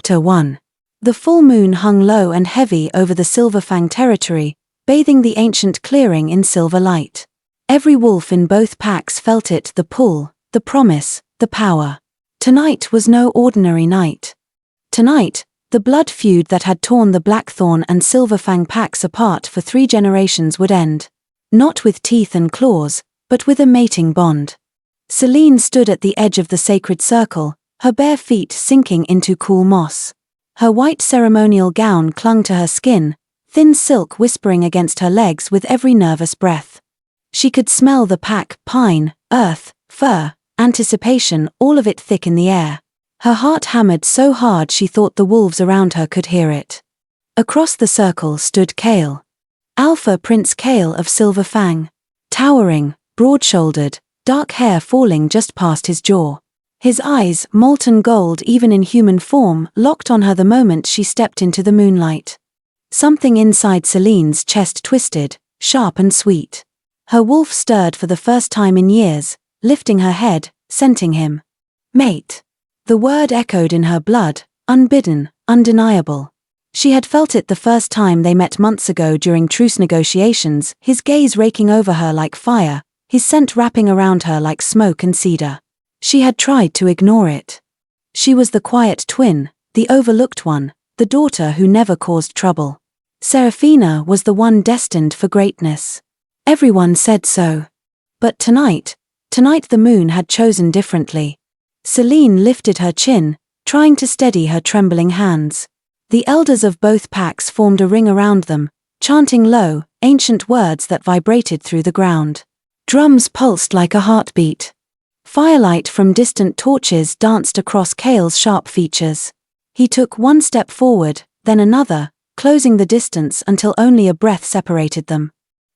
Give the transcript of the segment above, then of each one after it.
Chapter 1. The full moon hung low and heavy over the Silverfang territory, bathing the ancient clearing in silver light. Every wolf in both packs felt it, the pull, the promise, the power. Tonight was no ordinary night. Tonight, the blood feud that had torn the Blackthorn and Silverfang packs apart for 3 generations would end. Not with teeth and claws, but with a mating bond. Selene stood at the edge of the sacred circle, her bare feet sinking into cool moss. Her white ceremonial gown clung to her skin, thin silk whispering against her legs with every nervous breath. She could smell the pack, pine, earth, fur, anticipation, all of it thick in the air. Her heart hammered so hard she thought the wolves around her could hear it. Across the circle stood Kale. Alpha Prince Kale of Silverfang. Towering, broad-shouldered, dark hair falling just past his jaw. His eyes, molten gold even in human form, locked on her the moment she stepped into the moonlight. Something inside Selene's chest twisted, sharp and sweet. Her wolf stirred for the first time in years, lifting her head, scenting him. Mate. The word echoed in her blood, unbidden, undeniable. She had felt it the first time they met months ago during truce negotiations, his gaze raking over her like fire, his scent wrapping around her like smoke and cedar. She had tried to ignore it. She was the quiet twin, the overlooked one, the daughter who never caused trouble. Seraphina was the one destined for greatness. Everyone said so. But tonight the moon had chosen differently. Selene lifted her chin, trying to steady her trembling hands. The elders of both packs formed a ring around them, chanting low, ancient words that vibrated through the ground. Drums pulsed like a heartbeat. Firelight from distant torches danced across Kale's sharp features. He took one step forward, then another, closing the distance until only a breath separated them.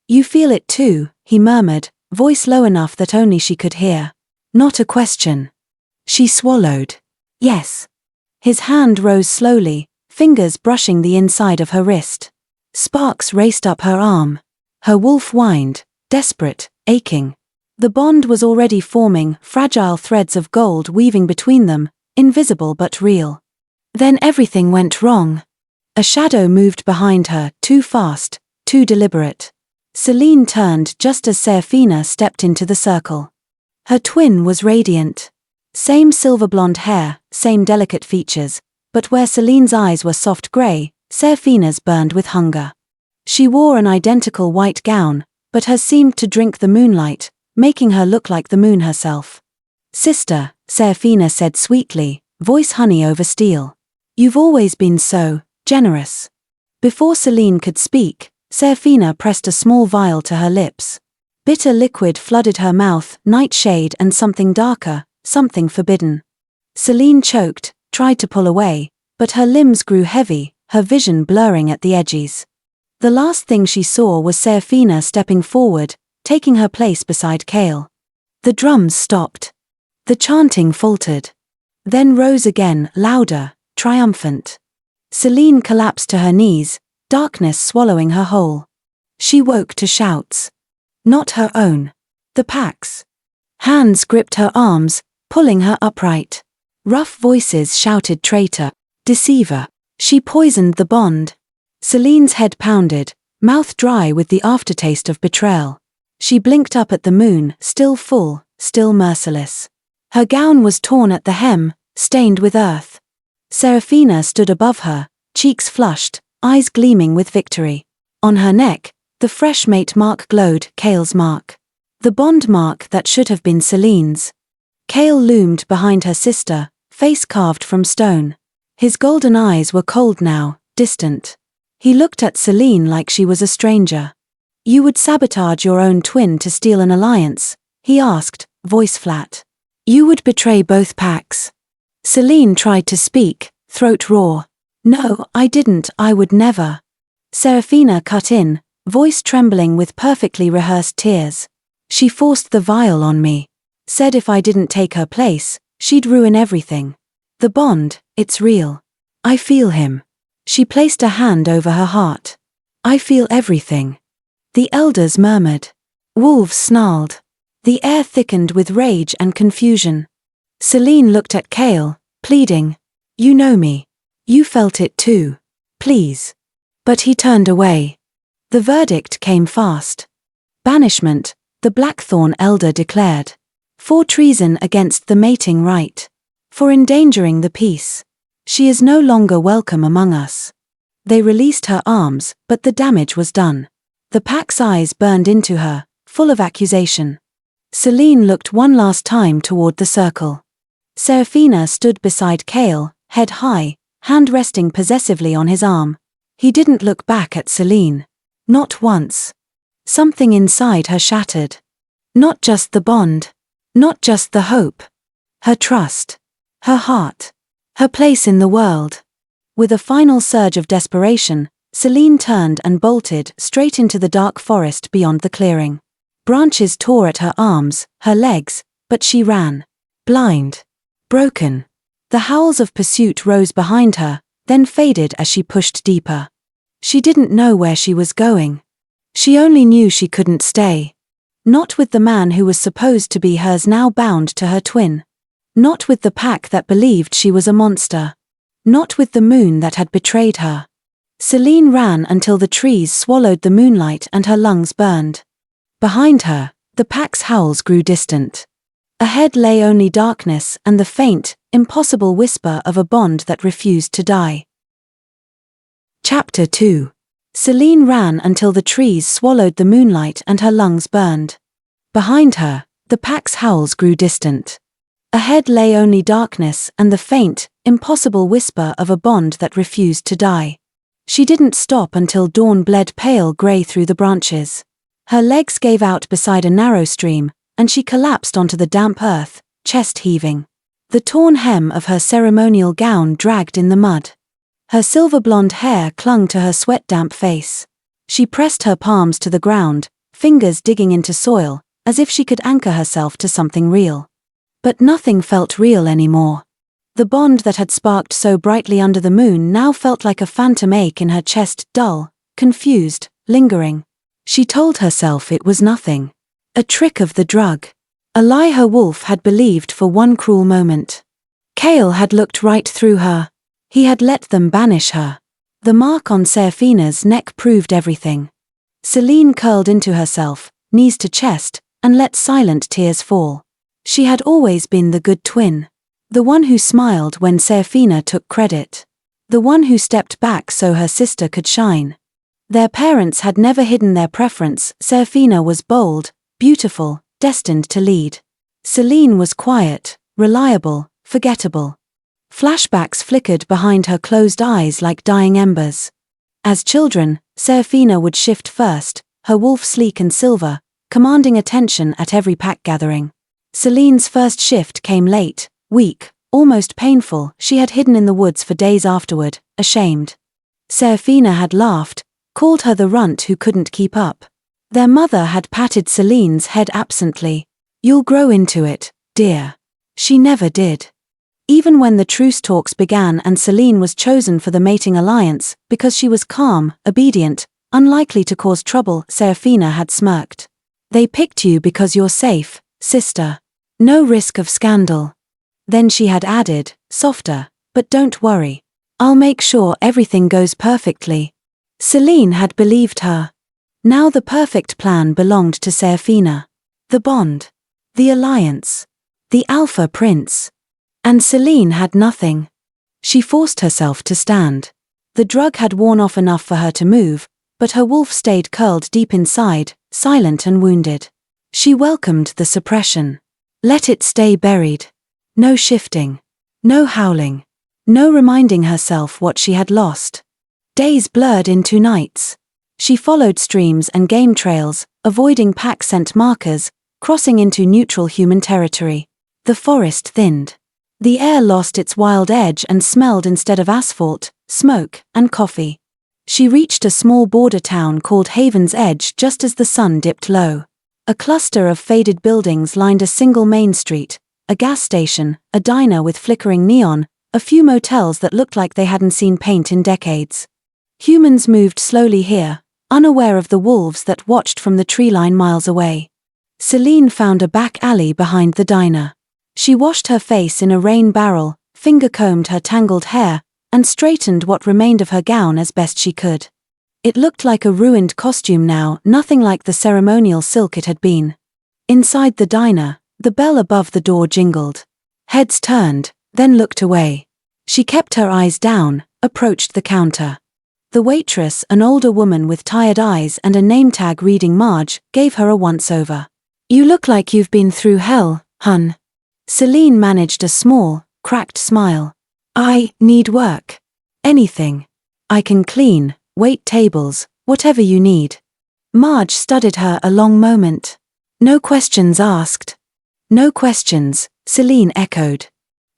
"You feel it too," he murmured, voice low enough that only she could hear. Not a question. She swallowed. Yes. His hand rose slowly, fingers brushing the inside of her wrist. Sparks raced up her arm. Her wolf whined, desperate, aching. The bond was already forming, fragile threads of gold weaving between them, invisible but real. Then everything went wrong. A shadow moved behind her, too fast, too deliberate. Selene turned just as Seraphina stepped into the circle. Her twin was radiant. Same silver blonde hair, same delicate features, but where Selene's eyes were soft grey, Seraphina's burned with hunger. She wore an identical white gown, but hers seemed to drink the moonlight, making her look like the moon herself. "Sister," Seraphina said sweetly, voice honey over steel. "You've always been so generous." Before Selene could speak, Seraphina pressed a small vial to her lips. Bitter liquid flooded her mouth, nightshade and something darker, something forbidden. Selene choked, tried to pull away, but her limbs grew heavy, her vision blurring at the edges. The last thing she saw was Seraphina stepping forward, taking her place beside Kale. The drums stopped. The chanting faltered. Then rose again, louder, triumphant. Selene collapsed to her knees, darkness swallowing her whole. She woke to shouts. Not her own. The pack's. Hands gripped her arms, pulling her upright. Rough voices shouted traitor, deceiver. She poisoned the bond. Selene's head pounded, mouth dry with the aftertaste of betrayal. She blinked up at the moon, still full, still merciless. Her gown was torn at the hem, stained with earth. Seraphina stood above her, cheeks flushed, eyes gleaming with victory. On her neck, the fresh mate mark glowed, Kale's mark. The bond mark that should have been Selene's. Kale loomed behind her sister, face carved from stone. His golden eyes were cold now, distant. He looked at Selene like she was a stranger. "You would sabotage your own twin to steal an alliance?" he asked, voice flat. "You would betray both packs?" Selene tried to speak, throat raw. "No, I didn't, I would never." Seraphina cut in, voice trembling with perfectly rehearsed tears. "She forced the vial on me. Said if I didn't take her place, she'd ruin everything. The bond, it's real. I feel him." She placed a hand over her heart. "I feel everything." The elders murmured. Wolves snarled. The air thickened with rage and confusion. Selene looked at Kale, pleading. "You know me. You felt it too. Please. But he turned away. The verdict came fast. Banishment, the Blackthorn elder declared. For treason against the mating right. For endangering the peace. She is no longer welcome among us. They released her arms, but the damage was done. The pack's eyes burned into her, full of accusation. Selene looked one last time toward the circle. Seraphina stood beside Kale, head high, hand resting possessively on his arm. He didn't look back at Selene. Not once. Something inside her shattered. Not just the bond. Not just the hope. Her trust. Her heart. Her place in the world. With a final surge of desperation, Selene turned and bolted straight into the dark forest beyond the clearing. Branches tore at her arms, her legs, but she ran. Blind. Broken. The howls of pursuit rose behind her, then faded as she pushed deeper. She didn't know where she was going. She only knew she couldn't stay. Not with the man who was supposed to be hers now bound to her twin. Not with the pack that believed she was a monster. Not with the moon that had betrayed her. Selene ran until the trees swallowed the moonlight and her lungs burned. Behind her, the pack's howls grew distant. Ahead lay only darkness and the faint, impossible whisper of a bond that refused to die. Chapter 2. Selene ran until the trees swallowed the moonlight and her lungs burned. Behind her, the pack's howls grew distant. Ahead lay only darkness and the faint, impossible whisper of a bond that refused to die. She didn't stop until dawn bled pale grey through the branches. Her legs gave out beside a narrow stream, and she collapsed onto the damp earth, chest heaving. The torn hem of her ceremonial gown dragged in the mud. Her silver-blonde hair clung to her sweat-damp face. She pressed her palms to the ground, fingers digging into soil, as if she could anchor herself to something real. But nothing felt real anymore. The bond that had sparked so brightly under the moon now felt like a phantom ache in her chest, dull, confused, lingering. She told herself it was nothing. A trick of the drug. A lie her wolf had believed for one cruel moment. Kale had looked right through her. He had let them banish her. The mark on Seraphina's neck proved everything. Selene curled into herself, knees to chest, and let silent tears fall. She had always been the good twin. The one who smiled when Seraphina took credit. The one who stepped back so her sister could shine. Their parents had never hidden their preference. Seraphina was bold, beautiful, destined to lead. Selene was quiet, reliable, forgettable. Flashbacks flickered behind her closed eyes like dying embers. As children, Seraphina would shift first, her wolf sleek and silver, commanding attention at every pack gathering. Selene's first shift came late, weak, almost painful. She had hidden in the woods for days afterward, ashamed. Seraphina had laughed, called her the runt who couldn't keep up. Their mother had patted Selene's head absently. "You'll grow into it, dear." She never did. Even when the truce talks began and Selene was chosen for the mating alliance, because she was calm, obedient, unlikely to cause trouble, Seraphina had smirked. "They picked you because you're safe, sister. No risk of scandal." Then she had added, softer, "But don't worry. I'll make sure everything goes perfectly." Selene had believed her. Now the perfect plan belonged to Seraphina. The bond. The alliance. The Alpha Prince. And Selene had nothing. She forced herself to stand. The drug had worn off enough for her to move, but her wolf stayed curled deep inside, silent and wounded. She welcomed the suppression. Let it stay buried. No shifting. No howling. No reminding herself what she had lost. Days blurred into nights. She followed streams and game trails, avoiding pack scent markers, crossing into neutral human territory. The forest thinned. The air lost its wild edge and smelled instead of asphalt, smoke, and coffee. She reached a small border town called Haven's Edge just as the sun dipped low. A cluster of faded buildings lined a single main street, a gas station, a diner with flickering neon, a few motels that looked like they hadn't seen paint in decades. Humans moved slowly here, unaware of the wolves that watched from the tree line miles away. Selene found a back alley behind the diner. She washed her face in a rain barrel, finger-combed her tangled hair, and straightened what remained of her gown as best she could. It looked like a ruined costume now, nothing like the ceremonial silk it had been. Inside the diner, the bell above the door jingled. Heads turned, then looked away. She kept her eyes down, approached the counter. The waitress, an older woman with tired eyes and a name tag reading Marge, gave her a once-over. "You look like you've been through hell, hun." Celine managed a small, cracked smile. "I need work. Anything. I can clean, wait tables, whatever you need." Marge studied her a long moment. "No questions asked." "No questions," Celine echoed.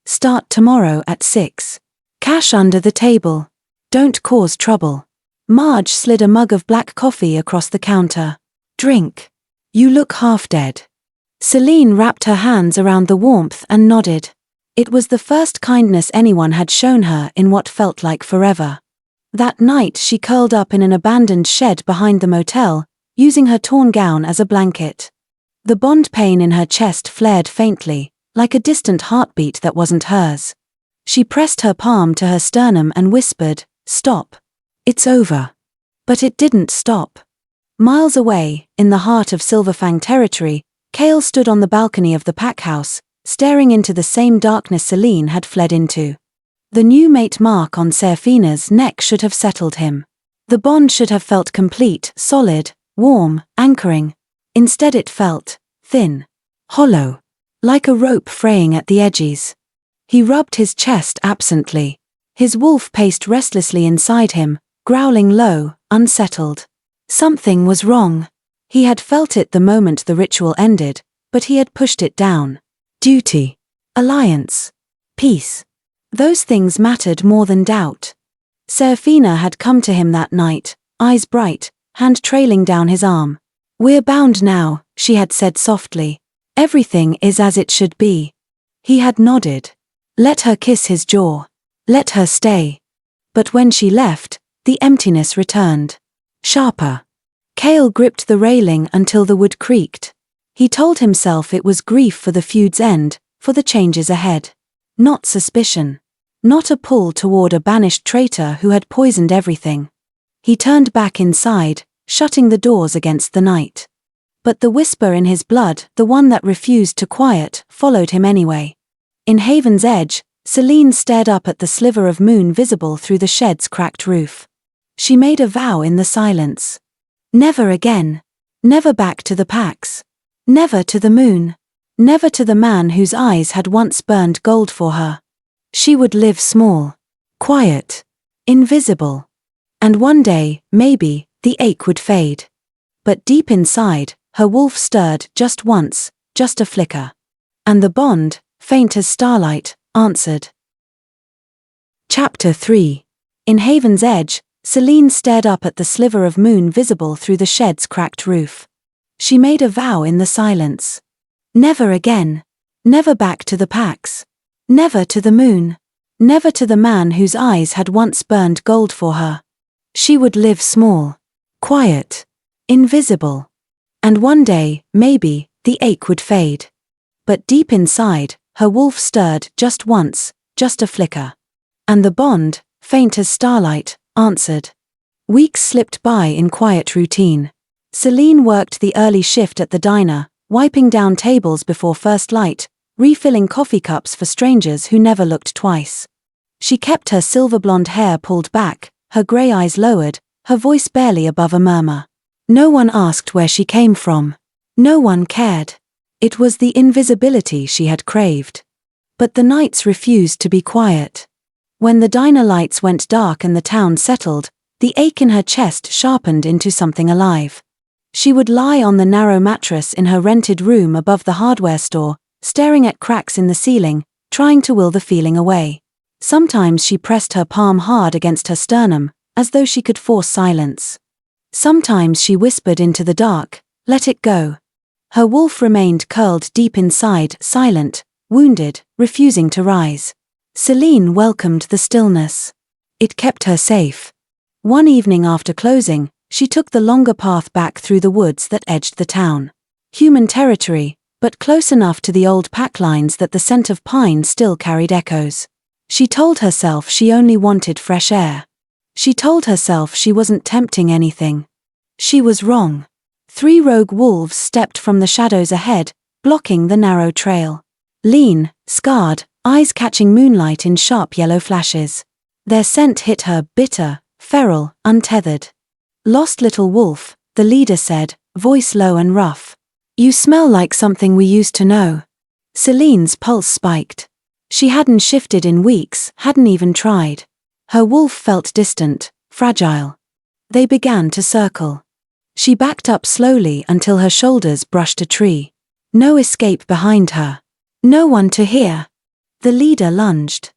"Start tomorrow at 6. Cash under the table. Don't cause trouble." Marge slid a mug of black coffee across the counter. "Drink. You look half dead." Celine wrapped her hands around the warmth and nodded. It was the first kindness anyone had shown her in what felt like forever. That night she curled up in an abandoned shed behind the motel, using her torn gown as a blanket. The bond pain in her chest flared faintly, like a distant heartbeat that wasn't hers. She pressed her palm to her sternum and whispered, "Stop. It's over." But it didn't stop. Miles away, in the heart of Silverfang territory, Kale stood on the balcony of the pack house, staring into the same darkness Celine had fled into. The new mate mark on Serafina's neck should have settled him. The bond should have felt complete, solid, warm, anchoring. Instead it felt thin, hollow, like a rope fraying at the edges. He rubbed his chest absently. His wolf paced restlessly inside him, growling low, unsettled. Something was wrong. He had felt it the moment the ritual ended, but he had pushed it down. Duty, alliance, peace. Those things mattered more than doubt. Serafina had come to him that night, eyes bright, hand trailing down his arm. "We're bound now," she had said softly. "Everything is as it should be." He had nodded. Let her kiss his jaw. Let her stay. But when she left, the emptiness returned. Sharper. Kale gripped the railing until the wood creaked. He told himself it was grief for the feud's end, for the changes ahead. Not suspicion. Not a pull toward a banished traitor who had poisoned everything. He turned back inside, shutting the doors against the night. But the whisper in his blood, the one that refused to quiet, followed him anyway. In Haven's Edge, Celine stared up at the sliver of moon visible through the shed's cracked roof. She made a vow in the silence. Never again. Never back to the packs. Never to the moon. Never to the man whose eyes had once burned gold for her. She would live small, quiet, invisible. And one day, maybe, the ache would fade. But deep inside, her wolf stirred just once, just a flicker. And the bond, faint as starlight, answered. Chapter 3. In Haven's Edge, Celine stared up at the sliver of moon visible through the shed's cracked roof. She made a vow in the silence. Never again. Never back to the packs. Never to the moon. Never to the man whose eyes had once burned gold for her. She would live small, quiet, invisible. And one day, maybe, the ache would fade. But deep inside, her wolf stirred just once, just a flicker. And the bond, faint as starlight, answered. Weeks slipped by in quiet routine. Celine worked the early shift at the diner, wiping down tables before first light, refilling coffee cups for strangers who never looked twice. She kept her silver blonde hair pulled back, her grey eyes lowered, her voice barely above a murmur. No one asked where she came from. No one cared. It was the invisibility she had craved. But the nights refused to be quiet. When the diner lights went dark and the town settled, the ache in her chest sharpened into something alive. She would lie on the narrow mattress in her rented room above the hardware store, staring at cracks in the ceiling, trying to will the feeling away. Sometimes she pressed her palm hard against her sternum, as though she could force silence. Sometimes she whispered into the dark, "Let it go." Her wolf remained curled deep inside, silent, wounded, refusing to rise. Celine welcomed the stillness. It kept her safe. One evening after closing, she took the longer path back through the woods that edged the town. Human territory, but close enough to the old pack lines that the scent of pine still carried echoes. She told herself she only wanted fresh air. She told herself she wasn't tempting anything. She was wrong. 3 rogue wolves stepped from the shadows ahead, blocking the narrow trail. Lean, scarred, eyes catching moonlight in sharp yellow flashes. Their scent hit her, bitter, feral, untethered. "Lost little wolf," the leader said, voice low and rough. "You smell like something we used to know." Celine's pulse spiked. She hadn't shifted in weeks, hadn't even tried. Her wolf felt distant, fragile. They began to circle. She backed up slowly until her shoulders brushed a tree. No escape behind her. No one to hear. The leader lunged.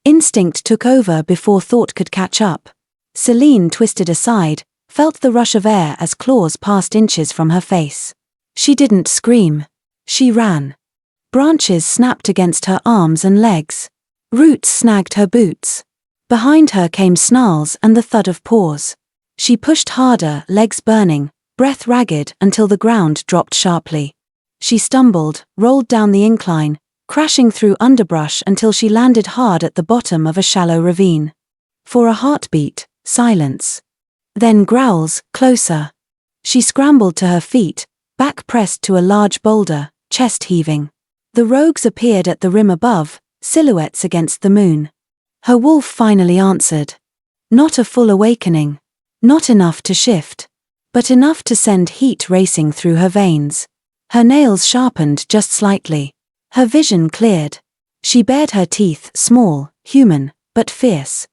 Instinct took over before thought could catch up. Celine twisted aside, felt the rush of air as claws passed inches from her face. She didn't scream. She ran. Branches snapped against her arms and legs. Roots snagged her boots. Behind her came snarls and the thud of paws. She pushed harder, legs burning, breath ragged until the ground dropped sharply. She stumbled, rolled down the incline, crashing through underbrush until she landed hard at the bottom of a shallow ravine. For a heartbeat, silence. Then growls, closer. She scrambled to her feet, back pressed to a large boulder, chest heaving. The rogues appeared at the rim above, silhouettes against the moon. Her wolf finally answered. Not a full awakening. Not enough to shift. But enough to send heat racing through her veins. Her nails sharpened just slightly. Her vision cleared. She bared her teeth, small, human, but fierce.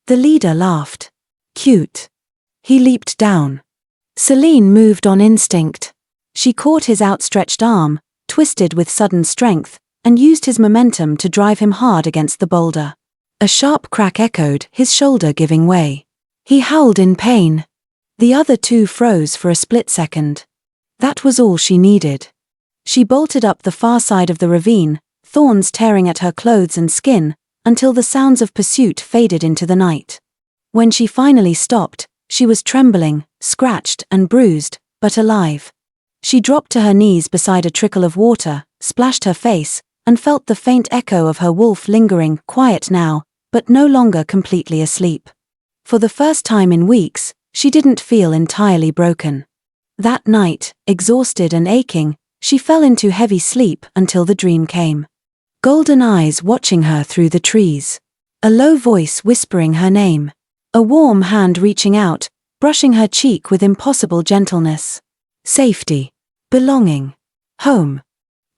The leader laughed. Cute. He leaped down. Celine moved on instinct. She caught his outstretched arm, twisted with sudden strength, and used his momentum to drive him hard against the boulder. A sharp crack echoed, his shoulder giving way. He howled in pain. The other 2 froze for a split second. That was all she needed. She bolted up the far side of the ravine, thorns tearing at her clothes and skin, until the sounds of pursuit faded into the night. When she finally stopped, she was trembling, scratched and bruised, but alive. She dropped to her knees beside a trickle of water, splashed her face, and felt the faint echo of her wolf lingering, quiet now, but no longer completely asleep. For the first time in weeks, she didn't feel entirely broken. That night, exhausted and aching, she fell into heavy sleep until the dream came. Golden eyes watching her through the trees. A low voice whispering her name. A warm hand reaching out, brushing her cheek with impossible gentleness. Safety. Belonging. Home.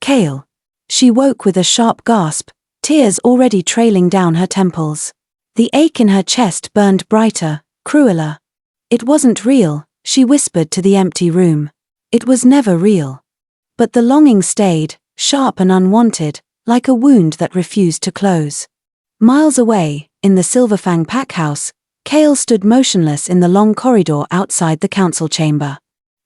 Kale. She woke with a sharp gasp, tears already trailing down her temples. The ache in her chest burned brighter, crueler. It wasn't real, she whispered to the empty room. It was never real. But the longing stayed, sharp and unwanted, like a wound that refused to close. Miles away, in the Silverfang packhouse, Kale stood motionless in the long corridor outside the council chamber.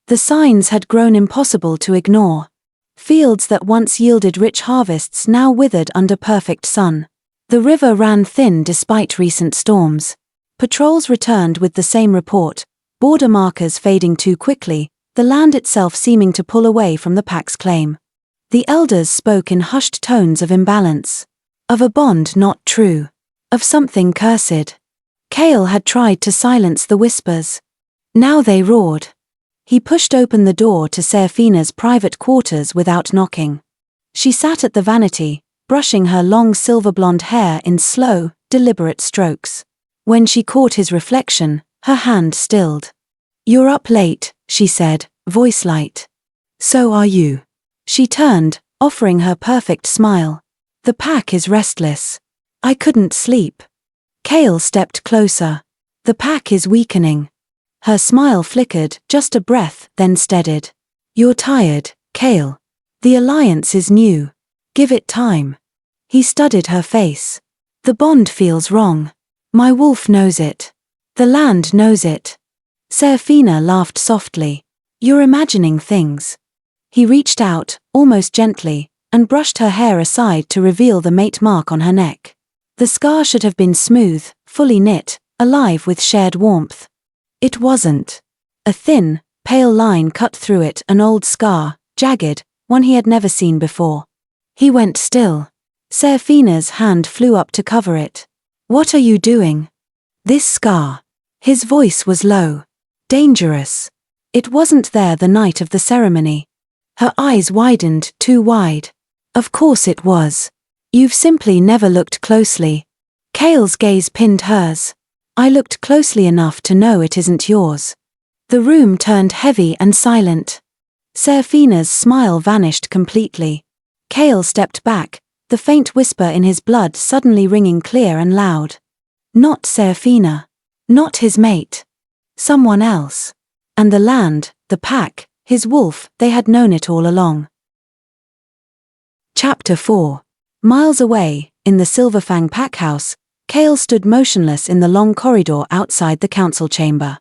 The signs had grown impossible to ignore. Fields that once yielded rich harvests now withered under perfect sun. The river ran thin despite recent storms. Patrols returned with the same report, border markers fading too quickly, the land itself seeming to pull away from the pack's claim. The elders spoke in hushed tones of imbalance. Of a bond not true. Of something cursed. Kale had tried to silence the whispers. Now they roared. He pushed open the door to Serafina's private quarters without knocking. She sat at the vanity, brushing her long silver-blonde hair in slow, deliberate strokes. When she caught his reflection, her hand stilled. "You're up late," she said, voice light. "So are you." She turned, offering her perfect smile. "The pack is restless. I couldn't sleep." Kale stepped closer. "The pack is weakening." Her smile flickered, just a breath, then steadied. "You're tired, Kale. The alliance is new. Give it time." He studied her face. "The bond feels wrong. My wolf knows it. The land knows it." Serafina laughed softly. "You're imagining things." He reached out, almost gently, and brushed her hair aside to reveal the mate mark on her neck. The scar should have been smooth, fully knit, alive with shared warmth. It wasn't. A thin, pale line cut through it, an old scar, jagged, one he had never seen before. He went still. Seraphina's hand flew up to cover it. What are you doing? This scar. His voice was low. Dangerous. It wasn't there the night of the ceremony. Her eyes widened, too wide. Of course it was. You've simply never looked closely. Kale's gaze pinned hers. I looked closely enough to know it isn't yours. The room turned heavy and silent. Seraphina's smile vanished completely. Kale stepped back, the faint whisper in his blood suddenly ringing clear and loud. Not Seraphina. Not his mate. Someone else. And the land, the pack, his wolf, they had known it all along. Chapter 4. Miles away, in the Silverfang packhouse, Kale stood motionless in the long corridor outside the council chamber.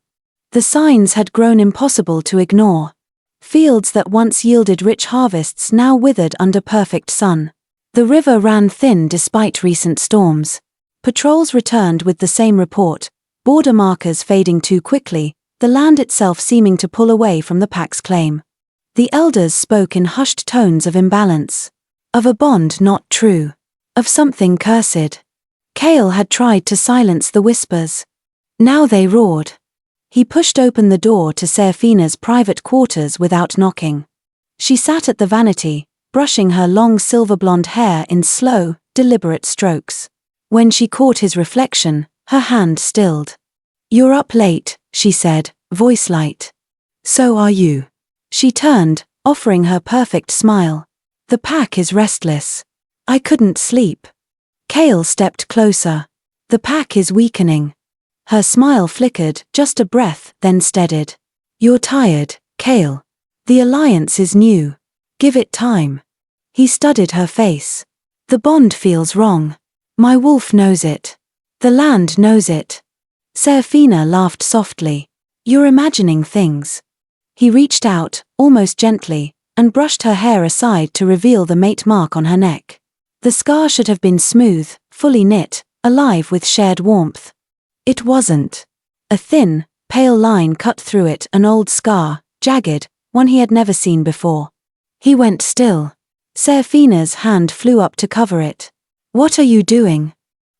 The signs had grown impossible to ignore. Fields that once yielded rich harvests now withered under perfect sun. The river ran thin despite recent storms. Patrols returned with the same report, border markers fading too quickly, the land itself seeming to pull away from the pack's claim. The elders spoke in hushed tones of imbalance. Of a bond not true. Of something cursed. Kale had tried to silence the whispers. Now they roared. He pushed open the door to Seraphina's private quarters without knocking. She sat at the vanity, brushing her long silver-blonde hair in slow, deliberate strokes. When she caught his reflection, her hand stilled. You're up late, she said, voice light. So are you. She turned, offering her perfect smile. The pack is restless. I couldn't sleep. Kale stepped closer. The pack is weakening. Her smile flickered, just a breath, then steadied. You're tired, Kale. The alliance is new. Give it time. He studied her face. The bond feels wrong. My wolf knows it. The land knows it. Seraphina laughed softly. You're imagining things. He reached out, almost gently, and brushed her hair aside to reveal the mate mark on her neck. The scar should have been smooth, fully knit, alive with shared warmth. It wasn't. A thin, pale line cut through it, an old scar, jagged, one he had never seen before. He went still. Seraphina's hand flew up to cover it. What are you doing?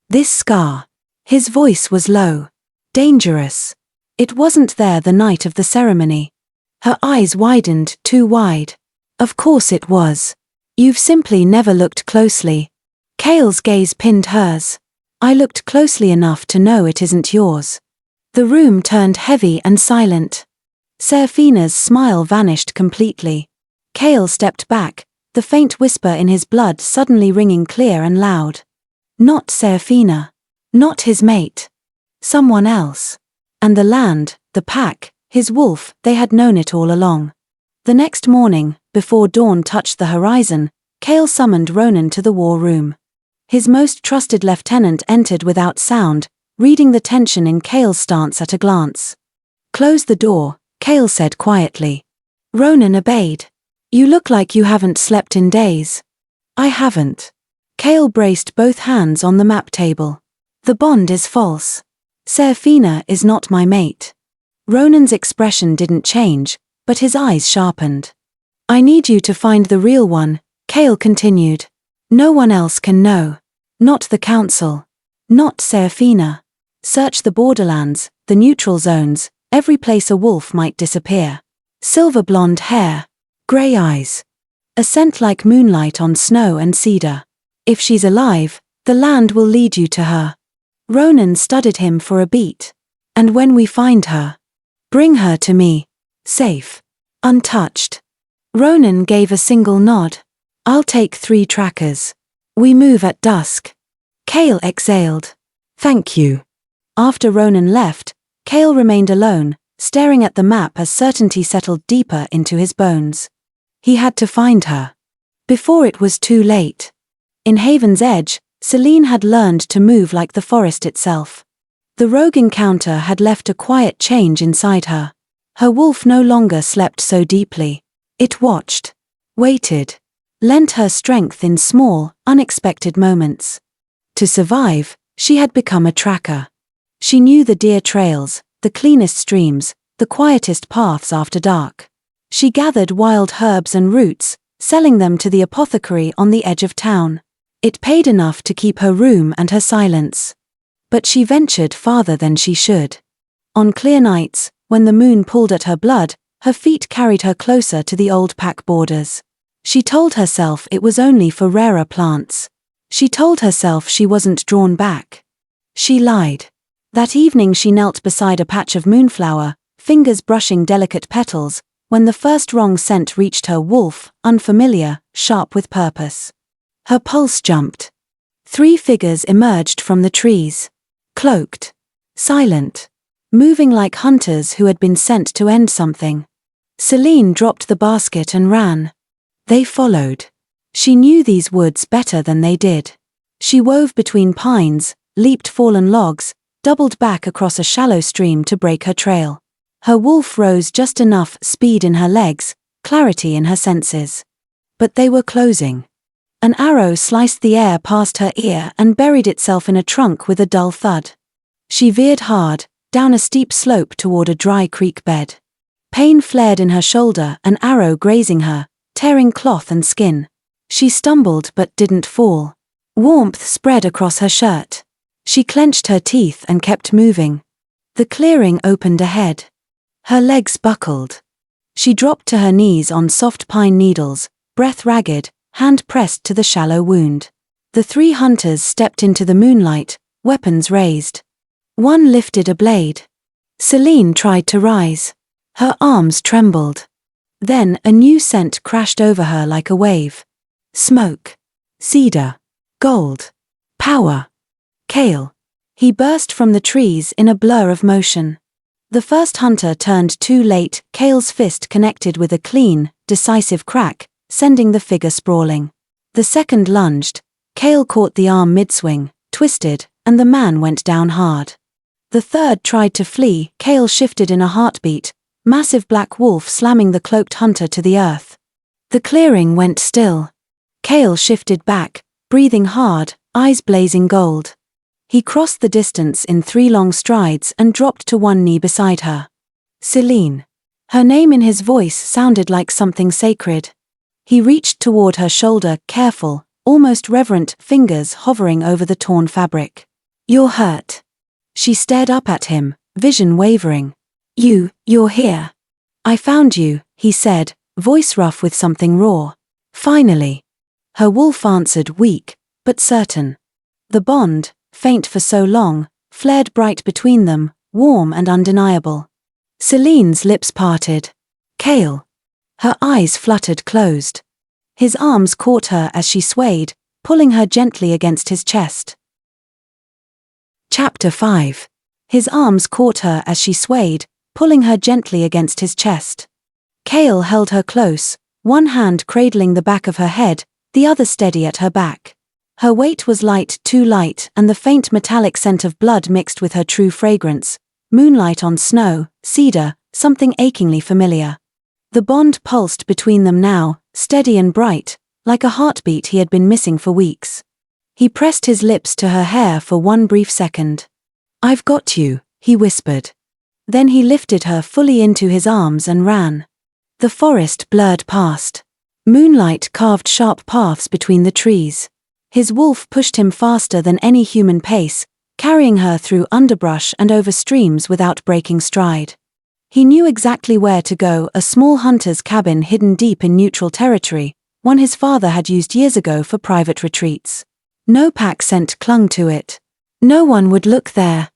This scar. His voice was low. Dangerous. It wasn't there the night of the ceremony. Her eyes widened, too wide. Of course it was. You've simply never looked closely. Kale's gaze pinned hers. I looked closely enough to know it isn't yours. The room turned heavy and silent. Seraphina's smile vanished completely. Kale stepped back, the faint whisper in his blood suddenly ringing clear and loud. Not Seraphina. Not his mate. Someone else. And the land, the pack, his wolf, they had known it all along. The next morning, before dawn touched the horizon, Kale summoned Ronan to the war room. His most trusted lieutenant entered without sound, reading the tension in Kale's stance at a glance. Close the door, Kale said quietly. Ronan obeyed. You look like you haven't slept in days. I haven't. Kale braced both hands on the map table. The bond is false. Seraphina is not my mate. Ronan's expression didn't change, but his eyes sharpened. I need you to find the real one, Kale continued. No one else can know. Not the council. Not Seraphina. Search the borderlands, the neutral zones, every place a wolf might disappear. Silver blonde hair. Grey eyes. A scent like moonlight on snow and cedar. If she's alive, the land will lead you to her. Ronan studied him for a beat. And when we find her, bring her to me. Safe. Untouched. Ronan gave a single nod. I'll take 3 trackers. We move at dusk. Kale exhaled. Thank you. After Ronan left, Kale remained alone, staring at the map as certainty settled deeper into his bones. He had to find her. Before it was too late. In Haven's Edge, Celine had learned to move like the forest itself. The rogue encounter had left a quiet change inside her. Her wolf no longer slept so deeply. It watched. Waited. Lent her strength in small, unexpected moments. To survive, she had become a tracker. She knew the deer trails, the cleanest streams, the quietest paths after dark. She gathered wild herbs and roots, selling them to the apothecary on the edge of town. It paid enough to keep her room and her silence. But she ventured farther than she should. On clear nights, when the moon pulled at her blood, her feet carried her closer to the old pack borders. She told herself it was only for rarer plants. She told herself she wasn't drawn back. She lied. That evening she knelt beside a patch of moonflower, fingers brushing delicate petals, when the first wrong scent reached her. Wolf, unfamiliar, sharp with purpose. Her pulse jumped. 3 figures emerged from the trees. Cloaked. Silent. Moving like hunters who had been sent to end something. Celine dropped the basket and ran. They followed. She knew these woods better than they did. She wove between pines, leaped fallen logs, doubled back across a shallow stream to break her trail. Her wolf rose just enough speed in her legs, clarity in her senses. But they were closing. An arrow sliced the air past her ear and buried itself in a trunk with a dull thud. She veered hard, down a steep slope toward a dry creek bed. Pain flared in her shoulder, an arrow grazing her, tearing cloth and skin. She stumbled but didn't fall. Warmth spread across her shirt. She clenched her teeth and kept moving. The clearing opened ahead. Her legs buckled. She dropped to her knees on soft pine needles, breath ragged, hand pressed to the shallow wound. The 3 hunters stepped into the moonlight, weapons raised. One lifted a blade. Celine tried to rise. Her arms trembled. Then a new scent crashed over her like a wave. Smoke. Cedar. Gold. Power. Kale. He burst from the trees in a blur of motion. The first hunter turned too late. Kale's fist connected with a clean, decisive crack, sending the figure sprawling. The second lunged. Kale caught the arm mid-swing, twisted, and the man went down hard. The third tried to flee. Kale shifted in a heartbeat, massive black wolf slamming the cloaked hunter to the earth. The clearing went still. Kale shifted back, breathing hard, eyes blazing gold. He crossed the distance in 3 long strides and dropped to one knee beside her. Celine. Her name in his voice sounded like something sacred. He reached toward her shoulder, careful, almost reverent, fingers hovering over the torn fabric. "You're hurt." She stared up at him, vision wavering. You're here." "I found you," he said, voice rough with something raw. "Finally." Her wolf answered, weak, but certain. The bond, faint for so long, flared bright between them, warm and undeniable. Celine's lips parted. "Kale." Her eyes fluttered closed. His arms caught her as she swayed, pulling her gently against his chest. Chapter 5. His arms caught her as she swayed, pulling her gently against his chest. Kale held her close, one hand cradling the back of her head, the other steady at her back. Her weight was light, too light, and the faint metallic scent of blood mixed with her true fragrance. Moonlight on snow, cedar, something achingly familiar. The bond pulsed between them now, steady and bright, like a heartbeat he had been missing for weeks. He pressed his lips to her hair for one brief second. "I've got you," he whispered. Then he lifted her fully into his arms and ran. The forest blurred past. Moonlight carved sharp paths between the trees. His wolf pushed him faster than any human pace, carrying her through underbrush and over streams without breaking stride. He knew exactly where to go, a small hunter's cabin hidden deep in neutral territory, one his father had used years ago for private retreats. No pack scent clung to it. No one would look there.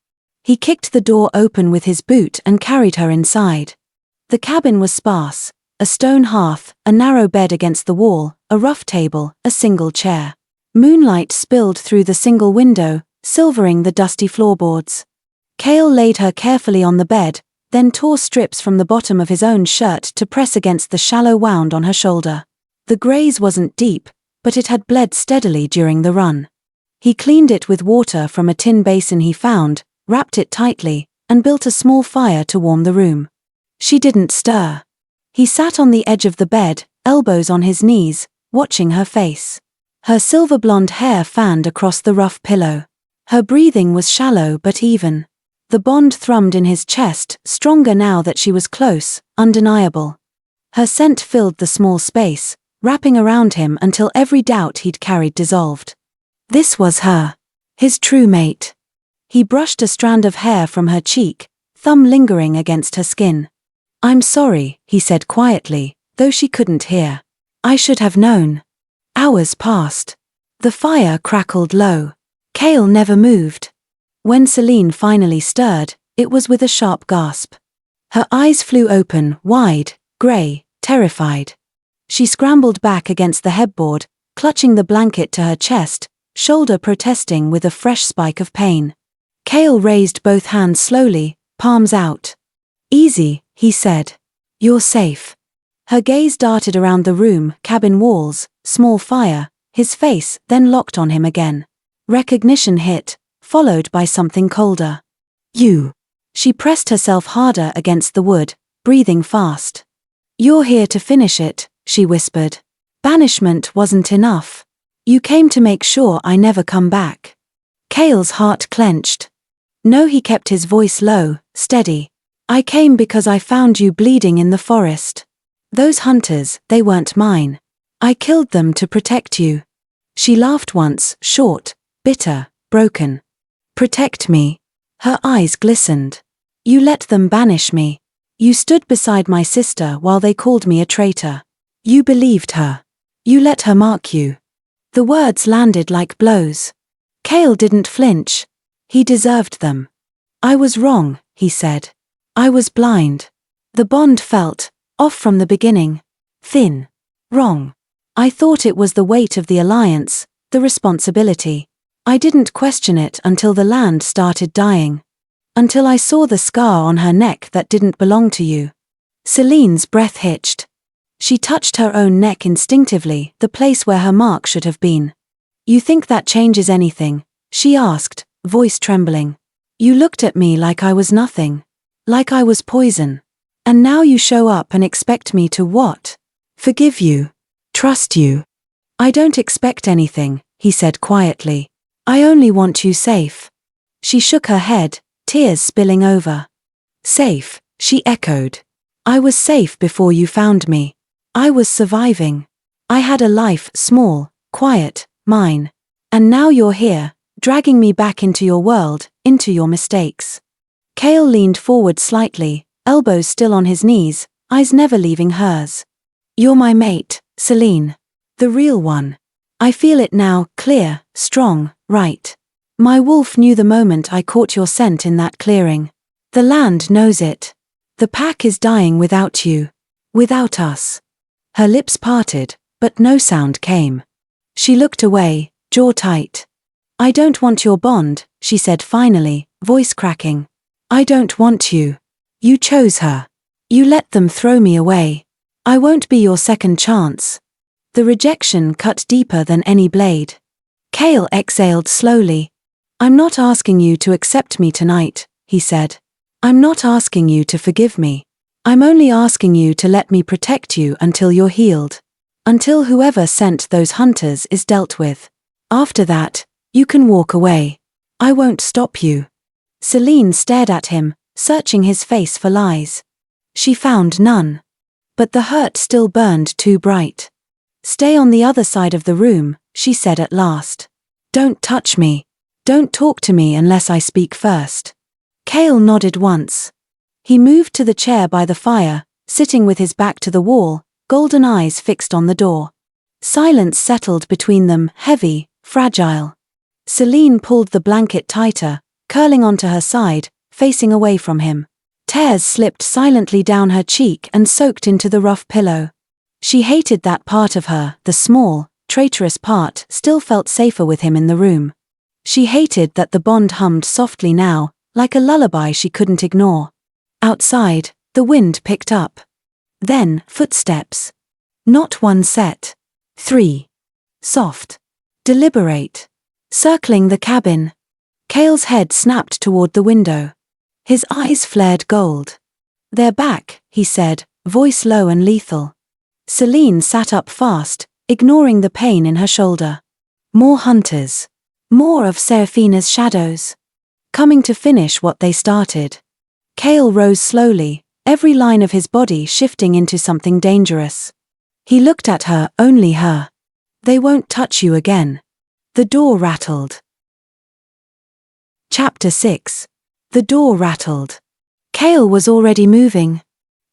He kicked the door open with his boot and carried her inside. The cabin was sparse, a stone hearth, a narrow bed against the wall, a rough table, a single chair. Moonlight spilled through the single window, silvering the dusty floorboards. Kale laid her carefully on the bed, then tore strips from the bottom of his own shirt to press against the shallow wound on her shoulder. The graze wasn't deep, but it had bled steadily during the run. He cleaned it with water from a tin basin he found, wrapped it tightly, and built a small fire to warm the room. She didn't stir. He sat on the edge of the bed, elbows on his knees, watching her face. Her silver blonde hair fanned across the rough pillow. Her breathing was shallow but even. The bond thrummed in his chest, stronger now that she was close, undeniable. Her scent filled the small space, wrapping around him until every doubt he'd carried dissolved. This was her. His true mate. He brushed a strand of hair from her cheek, thumb lingering against her skin. "I'm sorry," he said quietly, though she couldn't hear. "I should have known." Hours passed. The fire crackled low. Cale never moved. When Celine finally stirred, it was with a sharp gasp. Her eyes flew open, wide, grey, terrified. She scrambled back against the headboard, clutching the blanket to her chest, shoulder protesting with a fresh spike of pain. Cale raised both hands slowly, palms out. "Easy," he said. "You're safe." Her gaze darted around the room, cabin walls, small fire, his face, then locked on him again. Recognition hit, followed by something colder. "You." She pressed herself harder against the wood, breathing fast. "You're here to finish it," she whispered. "Banishment wasn't enough. You came to make sure I never come back." Cale's heart clenched. "No," he kept his voice low, steady. "I came because I found you bleeding in the forest. Those hunters, they weren't mine. I killed them to protect you." She laughed once, short, bitter, broken. "Protect me?" Her eyes glistened. "You let them banish me. You stood beside my sister while they called me a traitor. You believed her. You let her mark you." The words landed like blows. Cale didn't flinch. He deserved them. "I was wrong," he said. "I was blind." The bond felt off from the beginning. Thin. Wrong. "I thought it was the weight of the alliance, the responsibility. I didn't question it until the land started dying. Until I saw the scar on her neck that didn't belong to you." Celine's breath hitched. She touched her own neck instinctively, the place where her mark should have been. "You think that changes anything?" she asked, voice trembling. "You looked at me like I was nothing. Like I was poison. And now you show up and expect me to what? Forgive you? Trust you?" "I don't expect anything," he said quietly. "I only want you safe." She shook her head, tears spilling over. "Safe," she echoed. "I was safe before you found me. I was surviving. I had a life, small, quiet, mine. And now you're here, dragging me back into your world, into your mistakes." Cale leaned forward slightly, elbows still on his knees, eyes never leaving hers. "You're my mate, Celine. The real one. I feel it now, clear, strong, right. My wolf knew the moment I caught your scent in that clearing. The land knows it. The pack is dying without you. Without us." Her lips parted, but no sound came. She looked away, jaw tight. "I don't want your bond," she said finally, voice cracking. "I don't want you. You chose her. You let them throw me away. I won't be your second chance." The rejection cut deeper than any blade. Cale exhaled slowly. "I'm not asking you to accept me tonight," he said. "I'm not asking you to forgive me. I'm only asking you to let me protect you until you're healed. Until whoever sent those hunters is dealt with. After that, you can walk away. I won't stop you." Celine stared at him, searching his face for lies. She found none. But the hurt still burned too bright. "Stay on the other side of the room," she said at last. "Don't touch me. Don't talk to me unless I speak first." Cale nodded once. He moved to the chair by the fire, sitting with his back to the wall, golden eyes fixed on the door. Silence settled between them, heavy, fragile. Celine pulled the blanket tighter, curling onto her side, facing away from him. Tears slipped silently down her cheek and soaked into the rough pillow. She hated that part of her, the small, traitorous part, still felt safer with him in the room. She hated that the bond hummed softly now, like a lullaby she couldn't ignore. Outside, the wind picked up. Then, footsteps. Not one set. 3. Soft. Deliberate. Circling the cabin. Cale's head snapped toward the window. His eyes flared gold. "They're back," he said, voice low and lethal. Celine sat up fast, ignoring the pain in her shoulder. More hunters. More of Seraphina's shadows. Coming to finish what they started. Cale rose slowly, every line of his body shifting into something dangerous. He looked at her, only her. "They won't touch you again. The door rattled. Chapter 6. The door rattled. Cale was already moving.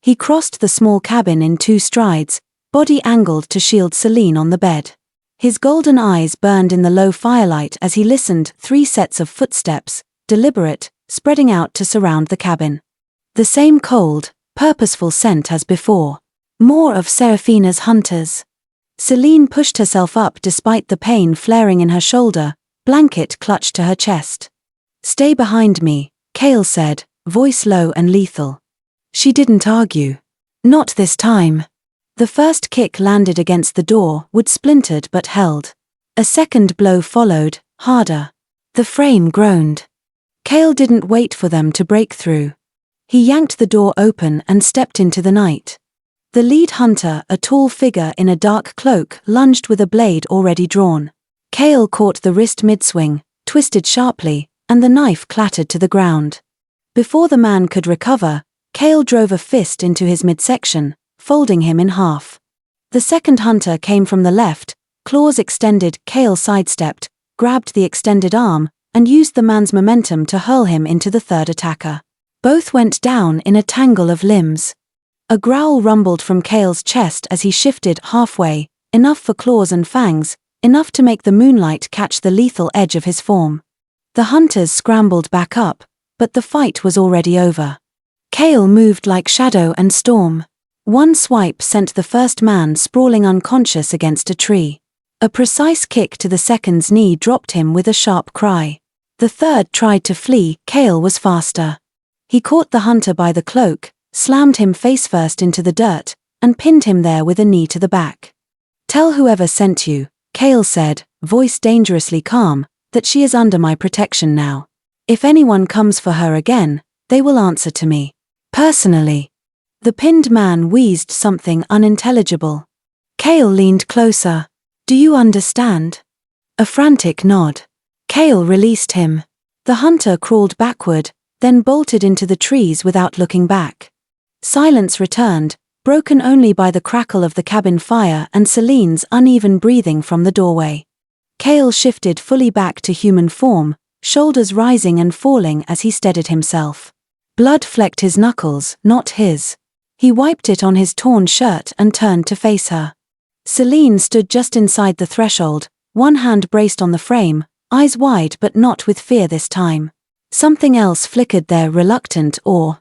He crossed the small cabin in 2 strides, body angled to shield Celine on the bed. His golden eyes burned in the low firelight as he listened. 3 sets of footsteps, deliberate, spreading out to surround the cabin. The same cold, purposeful scent as before. More of Seraphina's hunters. Celine pushed herself up despite the pain flaring in her shoulder, blanket clutched to her chest. "Stay behind me," Cale said, voice low and lethal. She didn't argue. Not this time. The first kick landed against the door, wood splintered but held. A second blow followed, harder. The frame groaned. Cale didn't wait for them to break through. He yanked the door open and stepped into the night. The lead hunter, a tall figure in a dark cloak, lunged with a blade already drawn. Cale caught the wrist mid-swing, twisted sharply, and the knife clattered to the ground. Before the man could recover, Cale drove a fist into his midsection, folding him in half. The second hunter came from the left, claws extended. Cale sidestepped, grabbed the extended arm, and used the man's momentum to hurl him into the third attacker. Both went down in a tangle of limbs. A growl rumbled from Cale's chest as he shifted halfway, enough for claws and fangs, enough to make the moonlight catch the lethal edge of his form. The hunters scrambled back up, but the fight was already over. Cale moved like shadow and storm. One swipe sent the first man sprawling unconscious against a tree. A precise kick to the second's knee dropped him with a sharp cry. The third tried to flee. Cale was faster. He caught the hunter by the cloak, slammed him face-first into the dirt, and pinned him there with a knee to the back. "Tell whoever sent you," Cale said, voice dangerously calm, "that she is under my protection now. If anyone comes for her again, they will answer to me. Personally." The pinned man wheezed something unintelligible. Cale leaned closer. "Do you understand?" A frantic nod. Cale released him. The hunter crawled backward, then bolted into the trees without looking back. Silence returned, broken only by the crackle of the cabin fire and Celine's uneven breathing from the doorway. Cale shifted fully back to human form, shoulders rising and falling as he steadied himself. Blood flecked his knuckles, not his. He wiped it on his torn shirt and turned to face her. Celine stood just inside the threshold, one hand braced on the frame, eyes wide but not with fear this time. Something else flickered there, reluctant or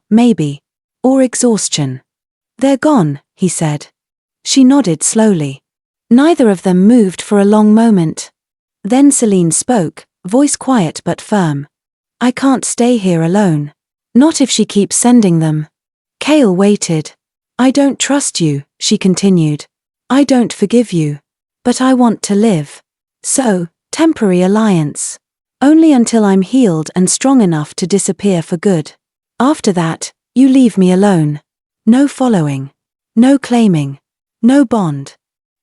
exhaustion. "They're gone," he said. She nodded slowly. Neither of them moved for a long moment. Then Celine spoke, voice quiet but firm. "I can't stay here alone. Not if she keeps sending them." Cale waited. "I don't trust you," she continued. "I don't forgive you. But I want to live. So, temporary alliance. Only until I'm healed and strong enough to disappear for good. After that, you leave me alone. No following. No claiming. No bond."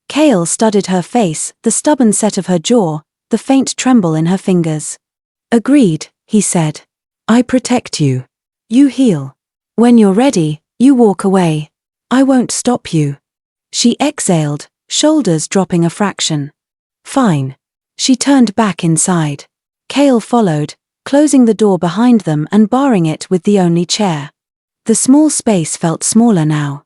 Cale studied her face, the stubborn set of her jaw, the faint tremble in her fingers. "Agreed," he said. "I protect you. You heal. When you're ready, you walk away. I won't stop you." She exhaled, shoulders dropping a fraction. "Fine." She turned back inside. Cale followed, closing the door behind them and barring it with the only chair. The small space felt smaller now.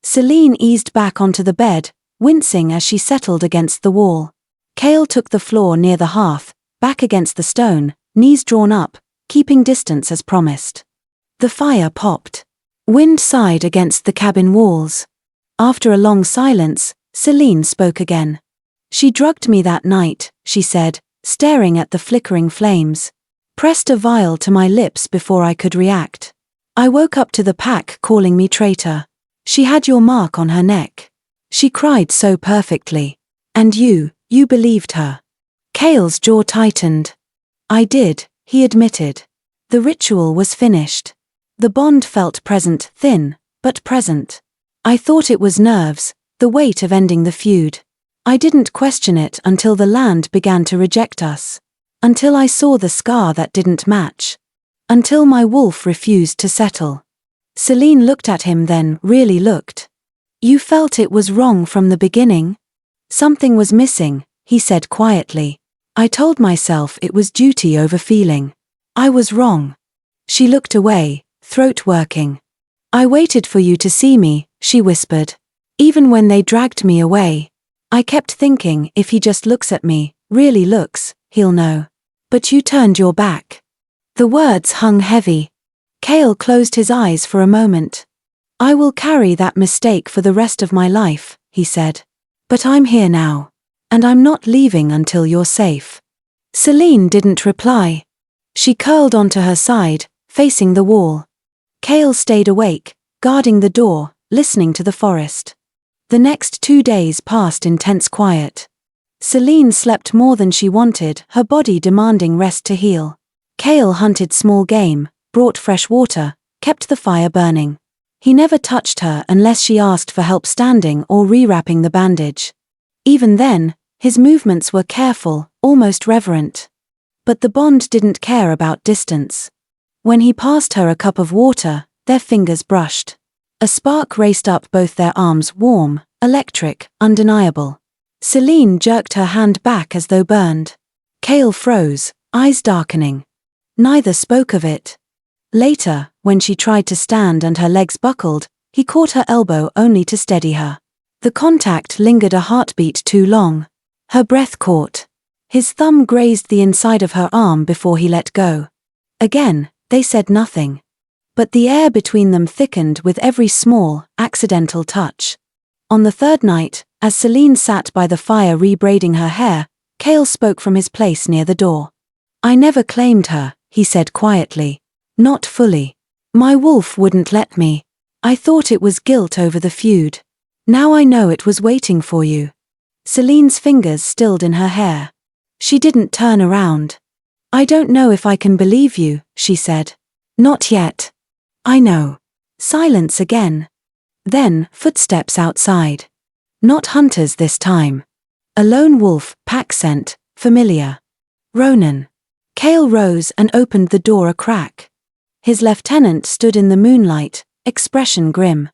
Celine eased back onto the bed, wincing as she settled against the wall. Cale took the floor near the hearth, back against the stone, knees drawn up, keeping distance as promised. The fire popped. Wind sighed against the cabin walls. After a long silence, Celine spoke again. "She drugged me that night," she said, staring at the flickering flames. "Pressed a vial to my lips before I could react. I woke up to the pack calling me traitor. She had your mark on her neck. She cried so perfectly. And you believed her." Cale's jaw tightened. "I did," he admitted. The ritual was finished. The bond felt present, thin, but present. "I thought it was nerves, the weight of ending the feud. I didn't question it until the land began to reject us. Until I saw the scar that didn't match. Until my wolf refused to settle." Celine looked at him, then really looked. "You felt it was wrong from the beginning?" "Something was missing," he said quietly. I told myself it was duty over feeling. I was wrong. She looked away, throat working. I waited for you to see me, she whispered. Even when they dragged me away. I kept thinking if he just looks at me, really looks, he'll know. But you turned your back. The words hung heavy. Cale closed his eyes for a moment. I will carry that mistake for the rest of my life, he said. But I'm here now. And I'm not leaving until you're safe. Celine didn't reply. She curled onto her side, facing the wall. Cale stayed awake, guarding the door, listening to the forest. The next 2 days passed in tense quiet. Celine slept more than she wanted, her body demanding rest to heal. Cale hunted small game, brought fresh water, kept the fire burning. He never touched her unless she asked for help standing or rewrapping the bandage. Even then, his movements were careful, almost reverent. But the bond didn't care about distance. When he passed her a cup of water, their fingers brushed. A spark raced up both their arms, warm, electric, undeniable. Celine jerked her hand back as though burned. Cale froze, eyes darkening. Neither spoke of it. Later, when she tried to stand and her legs buckled, he caught her elbow only to steady her. The contact lingered a heartbeat too long. Her breath caught. His thumb grazed the inside of her arm before he let go. Again, they said nothing. But the air between them thickened with every small, accidental touch. On the third night, as Celine sat by the fire rebraiding her hair, Cale spoke from his place near the door. I never claimed her, he said quietly. Not fully. My wolf wouldn't let me. I thought it was guilt over the feud. Now I know it was waiting for you. Celine's fingers stilled in her hair. She didn't turn around. I don't know if I can believe you, she said. Not yet. I know. Silence again. Then, footsteps outside. Not hunters this time. A lone wolf, pack scent, familiar. Ronan. Cale rose and opened the door a crack. His lieutenant stood in the moonlight, expression grim.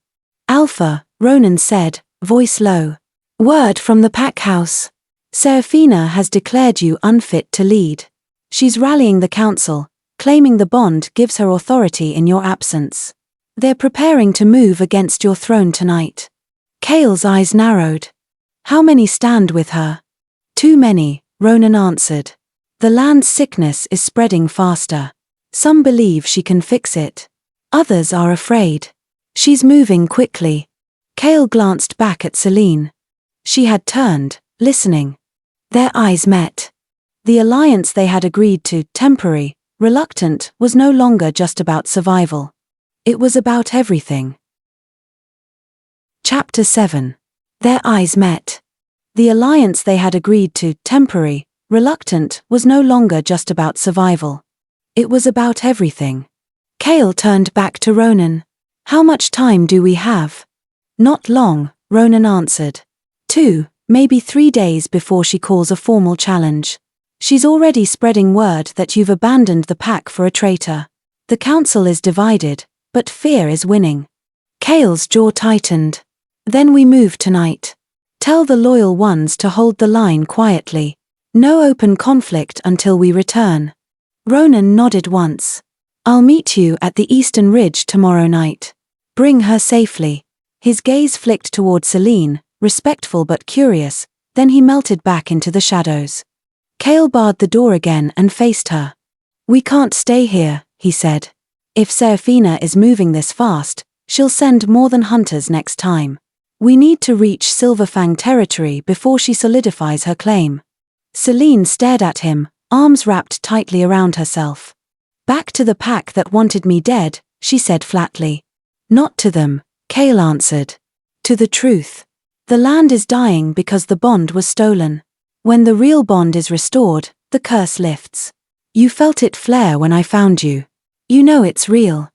Alpha, Ronan said, voice low. Word from the pack house. Seraphina has declared you unfit to lead. She's rallying the council, claiming the bond gives her authority in your absence. They're preparing to move against your throne tonight. Cale's eyes narrowed. How many stand with her? Too many, Ronan answered. The land's sickness is spreading faster. Some believe she can fix it. Others are afraid. She's moving quickly. Cale glanced back at Celine. She had turned, listening. Their eyes met. The alliance they had agreed to, temporary, reluctant, was no longer just about survival. It was about everything. Chapter 7. Their eyes met. The alliance they had agreed to, temporary, reluctant, was no longer just about survival. It was about everything. Cale turned back to Ronan. How much time do we have? Not long, Ronan answered. 2, maybe 3 days before she calls a formal challenge. She's already spreading word that you've abandoned the pack for a traitor. The council is divided, but fear is winning. Cale's jaw tightened. Then we move tonight. Tell the loyal ones to hold the line quietly. No open conflict until we return. Ronan nodded once. I'll meet you at the Eastern Ridge tomorrow night. Bring her safely. His gaze flicked toward Celine, respectful but curious, then he melted back into the shadows. Cale barred the door again and faced her. We can't stay here, he said. If Seraphina is moving this fast, she'll send more than hunters next time. We need to reach Silverfang territory before she solidifies her claim. Celine stared at him, arms wrapped tightly around herself. Back to the pack that wanted me dead, she said flatly. Not to them, Cale answered. To the truth. The land is dying because the bond was stolen. When the real bond is restored, the curse lifts. You felt it flare when I found you. You know it's real.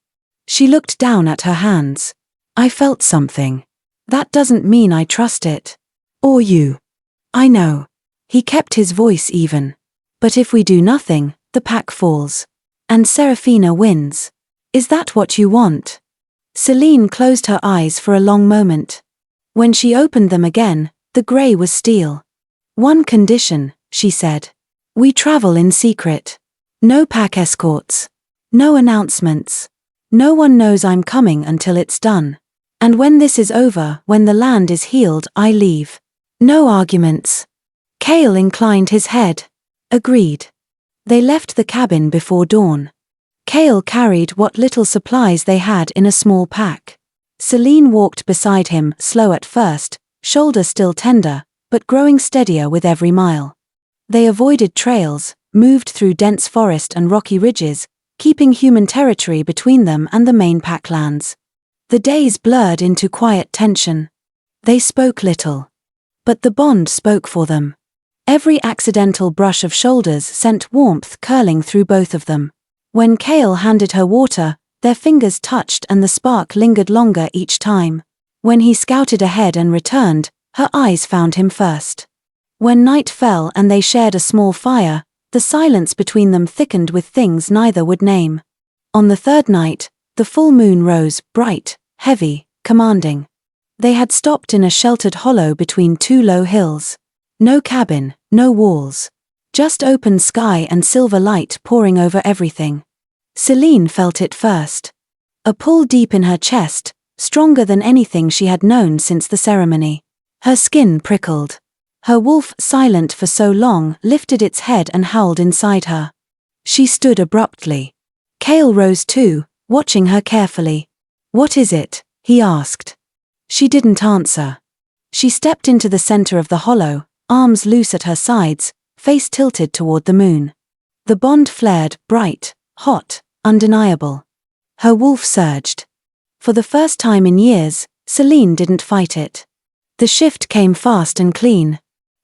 She looked down at her hands. I felt something. That doesn't mean I trust it. Or you. I know. He kept his voice even. But if we do nothing, the pack falls. And Seraphina wins. Is that what you want? Celine closed her eyes for a long moment. When she opened them again, the grey was steel. One condition, she said. We travel in secret. No pack escorts. No announcements. No one knows I'm coming until it's done. And when this is over, when the land is healed, I leave. No arguments. Cale inclined his head. Agreed. They left the cabin before dawn. Cale carried what little supplies they had in a small pack. Celine walked beside him, slow at first, shoulder still tender, but growing steadier with every mile. They avoided trails, moved through dense forest and rocky ridges, keeping human territory between them and the main packlands. The days blurred into quiet tension. They spoke little. But the bond spoke for them. Every accidental brush of shoulders sent warmth curling through both of them. When Cale handed her water, their fingers touched and the spark lingered longer each time. When he scouted ahead and returned, her eyes found him first. When night fell and they shared a small fire, the silence between them thickened with things neither would name. On the third night, the full moon rose, bright, heavy, commanding. They had stopped in a sheltered hollow between two low hills. No cabin, no walls. Just open sky and silver light pouring over everything. Celine felt it first. A pull deep in her chest, stronger than anything she had known since the ceremony. Her skin prickled. Her wolf, silent for so long, lifted its head and howled inside her. She stood abruptly. Cale rose too, watching her carefully. "What is it?" he asked. She didn't answer. She stepped into the center of the hollow, arms loose at her sides, face tilted toward the moon. The bond flared, bright, hot, undeniable. Her wolf surged. For the first time in years, Celine didn't fight it. The shift came fast and clean.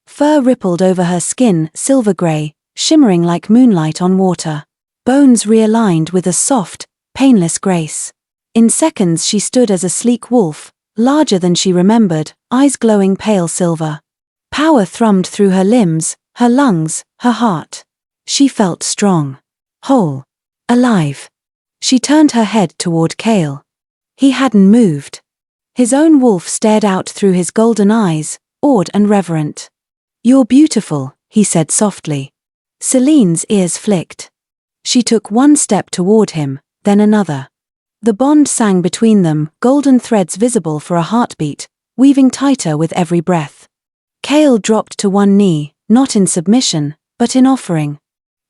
Fur rippled over her skin, silver gray, shimmering like moonlight on water. Bones realigned with a soft, painless grace. In seconds she stood as a sleek wolf, larger than she remembered, eyes glowing pale silver. Power thrummed through her limbs, her lungs, her heart. She felt strong. Whole. Alive. She turned her head toward Cale. He hadn't moved. His own wolf stared out through his golden eyes, awed and reverent. "You're beautiful," he said softly. Celine's ears flicked. She took one step toward him, then another. The bond sang between them, golden threads visible for a heartbeat, weaving tighter with every breath. Cale dropped to one knee, not in submission, but in offering.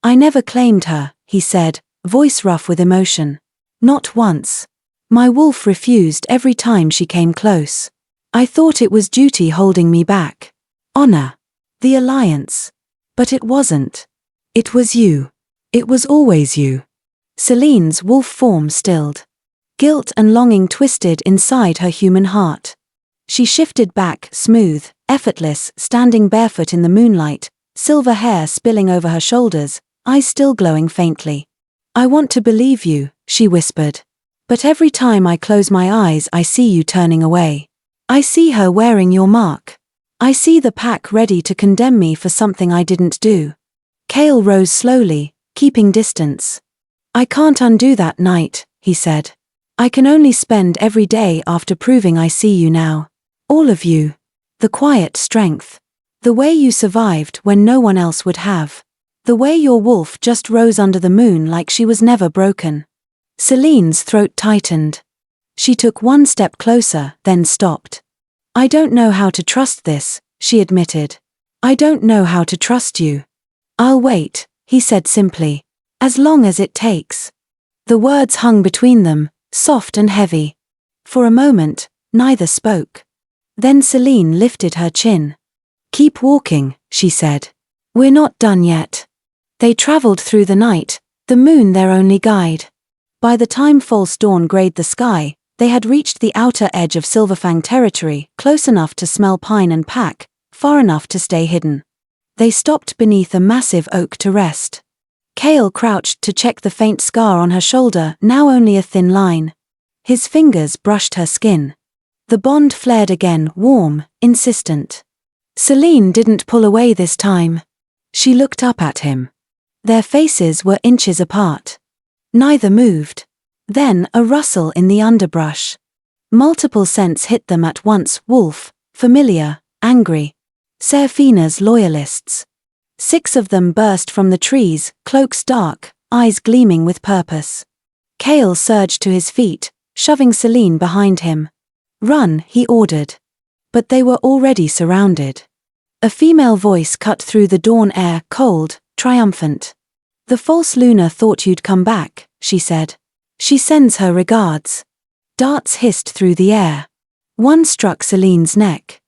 "I never claimed her," he said, voice rough with emotion. "Not once. My wolf refused every time she came close. I thought it was duty holding me back. Honor. The alliance. But it wasn't. It was you. It was always you." Celine's wolf form stilled. Guilt and longing twisted inside her human heart. She shifted back, smooth, effortless, standing barefoot in the moonlight, silver hair spilling over her shoulders, eyes still glowing faintly. "I want to believe you," she whispered. "But every time I close my eyes I see you turning away. I see her wearing your mark. I see the pack ready to condemn me for something I didn't do." Cale rose slowly, keeping distance. "I can't undo that night," he said. "I can only spend every day after proving I see you now. All of you. The quiet strength. The way you survived when no one else would have. The way your wolf just rose under the moon like she was never broken." Celine's throat tightened. She took one step closer, then stopped. "I don't know how to trust this," she admitted. "I don't know how to trust you." "I'll wait," he said simply. "As long as it takes." The words hung between them, soft and heavy. For a moment, neither spoke. Then Celine lifted her chin. "Keep walking," she said. "We're not done yet." They traveled through the night, the moon their only guide. By the time false dawn grayed the sky, they had reached the outer edge of Silverfang territory, close enough to smell pine and pack, far enough to stay hidden. They stopped beneath a massive oak to rest. Cale crouched to check the faint scar on her shoulder, now only a thin line. His fingers brushed her skin. The bond flared again, warm, insistent. Celine didn't pull away this time. She looked up at him. Their faces were inches apart. Neither moved. Then a rustle in the underbrush. Multiple scents hit them at once: wolf, familiar, angry. Serafina's loyalists. 6 of them burst from the trees, cloaks dark, eyes gleaming with purpose. Kale surged to his feet, shoving Celine behind him. "Run," he ordered. But they were already surrounded. A female voice cut through the dawn air, cold, triumphant. "The false Luna thought you'd come back," she said. "She sends her regards." Darts hissed through the air. One struck Celine's neck.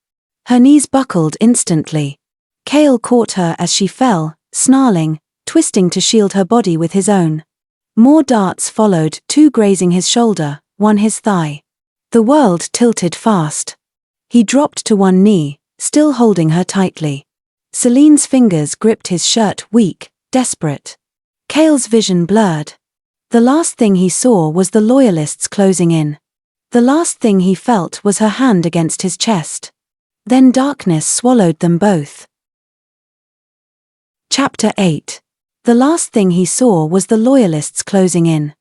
Her knees buckled instantly. Kale caught her as she fell, snarling, twisting to shield her body with his own. More darts followed, 2 grazing his shoulder, 1 his thigh. The world tilted fast. He dropped to one knee, still holding her tightly. Celine's fingers gripped his shirt, weak, desperate. Kale's vision blurred. The last thing he saw was the loyalists closing in. The last thing he felt was her hand against his chest. Then darkness swallowed them both. Chapter 8. The last thing he saw was the loyalists closing in.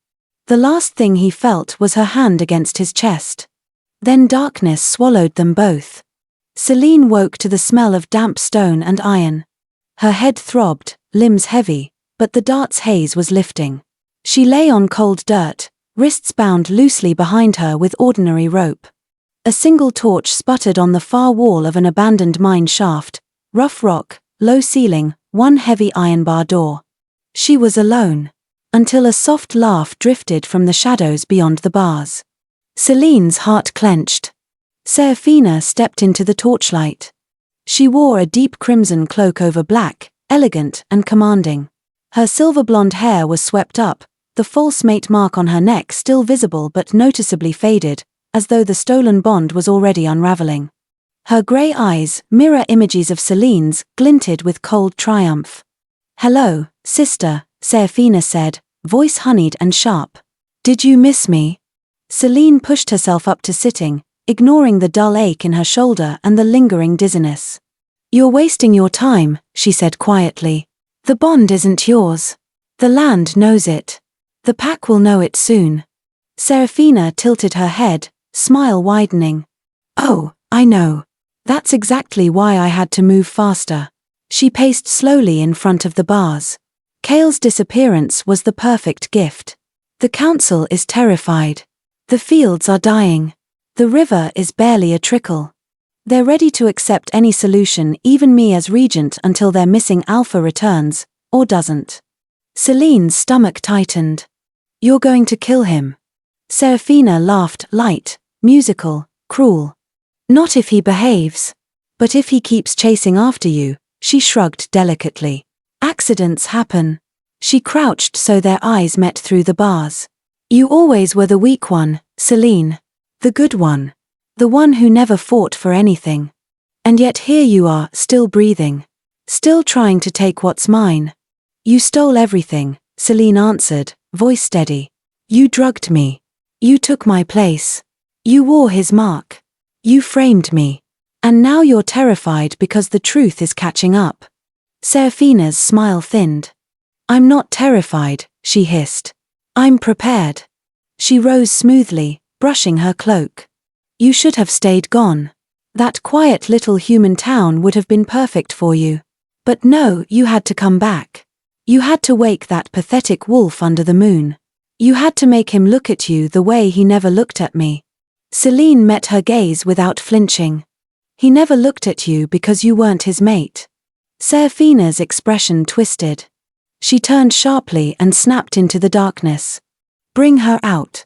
The last thing he felt was her hand against his chest. Then darkness swallowed them both. Celine woke to the smell of damp stone and iron. Her head throbbed, limbs heavy, but the dart's haze was lifting. She lay on cold dirt, wrists bound loosely behind her with ordinary rope. A single torch sputtered on the far wall of an abandoned mine shaft, rough rock, low ceiling, 1 heavy iron bar door. She was alone. Until a soft laugh drifted from the shadows beyond the bars. Celine's heart clenched. Serafina stepped into the torchlight. She wore a deep crimson cloak over black, elegant and commanding. Her silver blonde hair was swept up, the false mate mark on her neck still visible but noticeably faded, as though the stolen bond was already unraveling. Her grey eyes, mirror images of Celine's, glinted with cold triumph. "Hello, sister," Serafina said, voice honeyed and sharp. "Did you miss me?" Celine pushed herself up to sitting, ignoring the dull ache in her shoulder and the lingering dizziness. "You're wasting your time," she said quietly. "The bond isn't yours. The land knows it. The pack will know it soon." Serafina tilted her head, smile widening. "Oh, I know. That's exactly why I had to move faster." She paced slowly in front of the bars. Kale's disappearance was the perfect gift. The council is terrified. The fields are dying. The river is barely a trickle. They're ready to accept any solution, even me as regent, until their missing alpha returns, or doesn't. Celine's stomach tightened. "You're going to kill him?" Serafina laughed, light, musical, cruel. "Not if he behaves. But if he keeps chasing after you," she shrugged delicately. "Accidents happen." She crouched so their eyes met through the bars. "You always were the weak one, Celine. The good one. The one who never fought for anything. And yet here you are, still breathing. Still trying to take what's mine." "You stole everything," Celine answered, voice steady. "You drugged me. You took my place. You wore his mark. You framed me. And now you're terrified because the truth is catching up." Serafina's smile thinned. "I'm not terrified," she hissed. "I'm prepared." She rose smoothly, brushing her cloak. "You should have stayed gone. That quiet little human town would have been perfect for you. But no, you had to come back. You had to wake that pathetic wolf under the moon. You had to make him look at you the way he never looked at me." Celine met her gaze without flinching. "He never looked at you because you weren't his mate." Serafina's expression twisted. She turned sharply and snapped into the darkness. "Bring her out."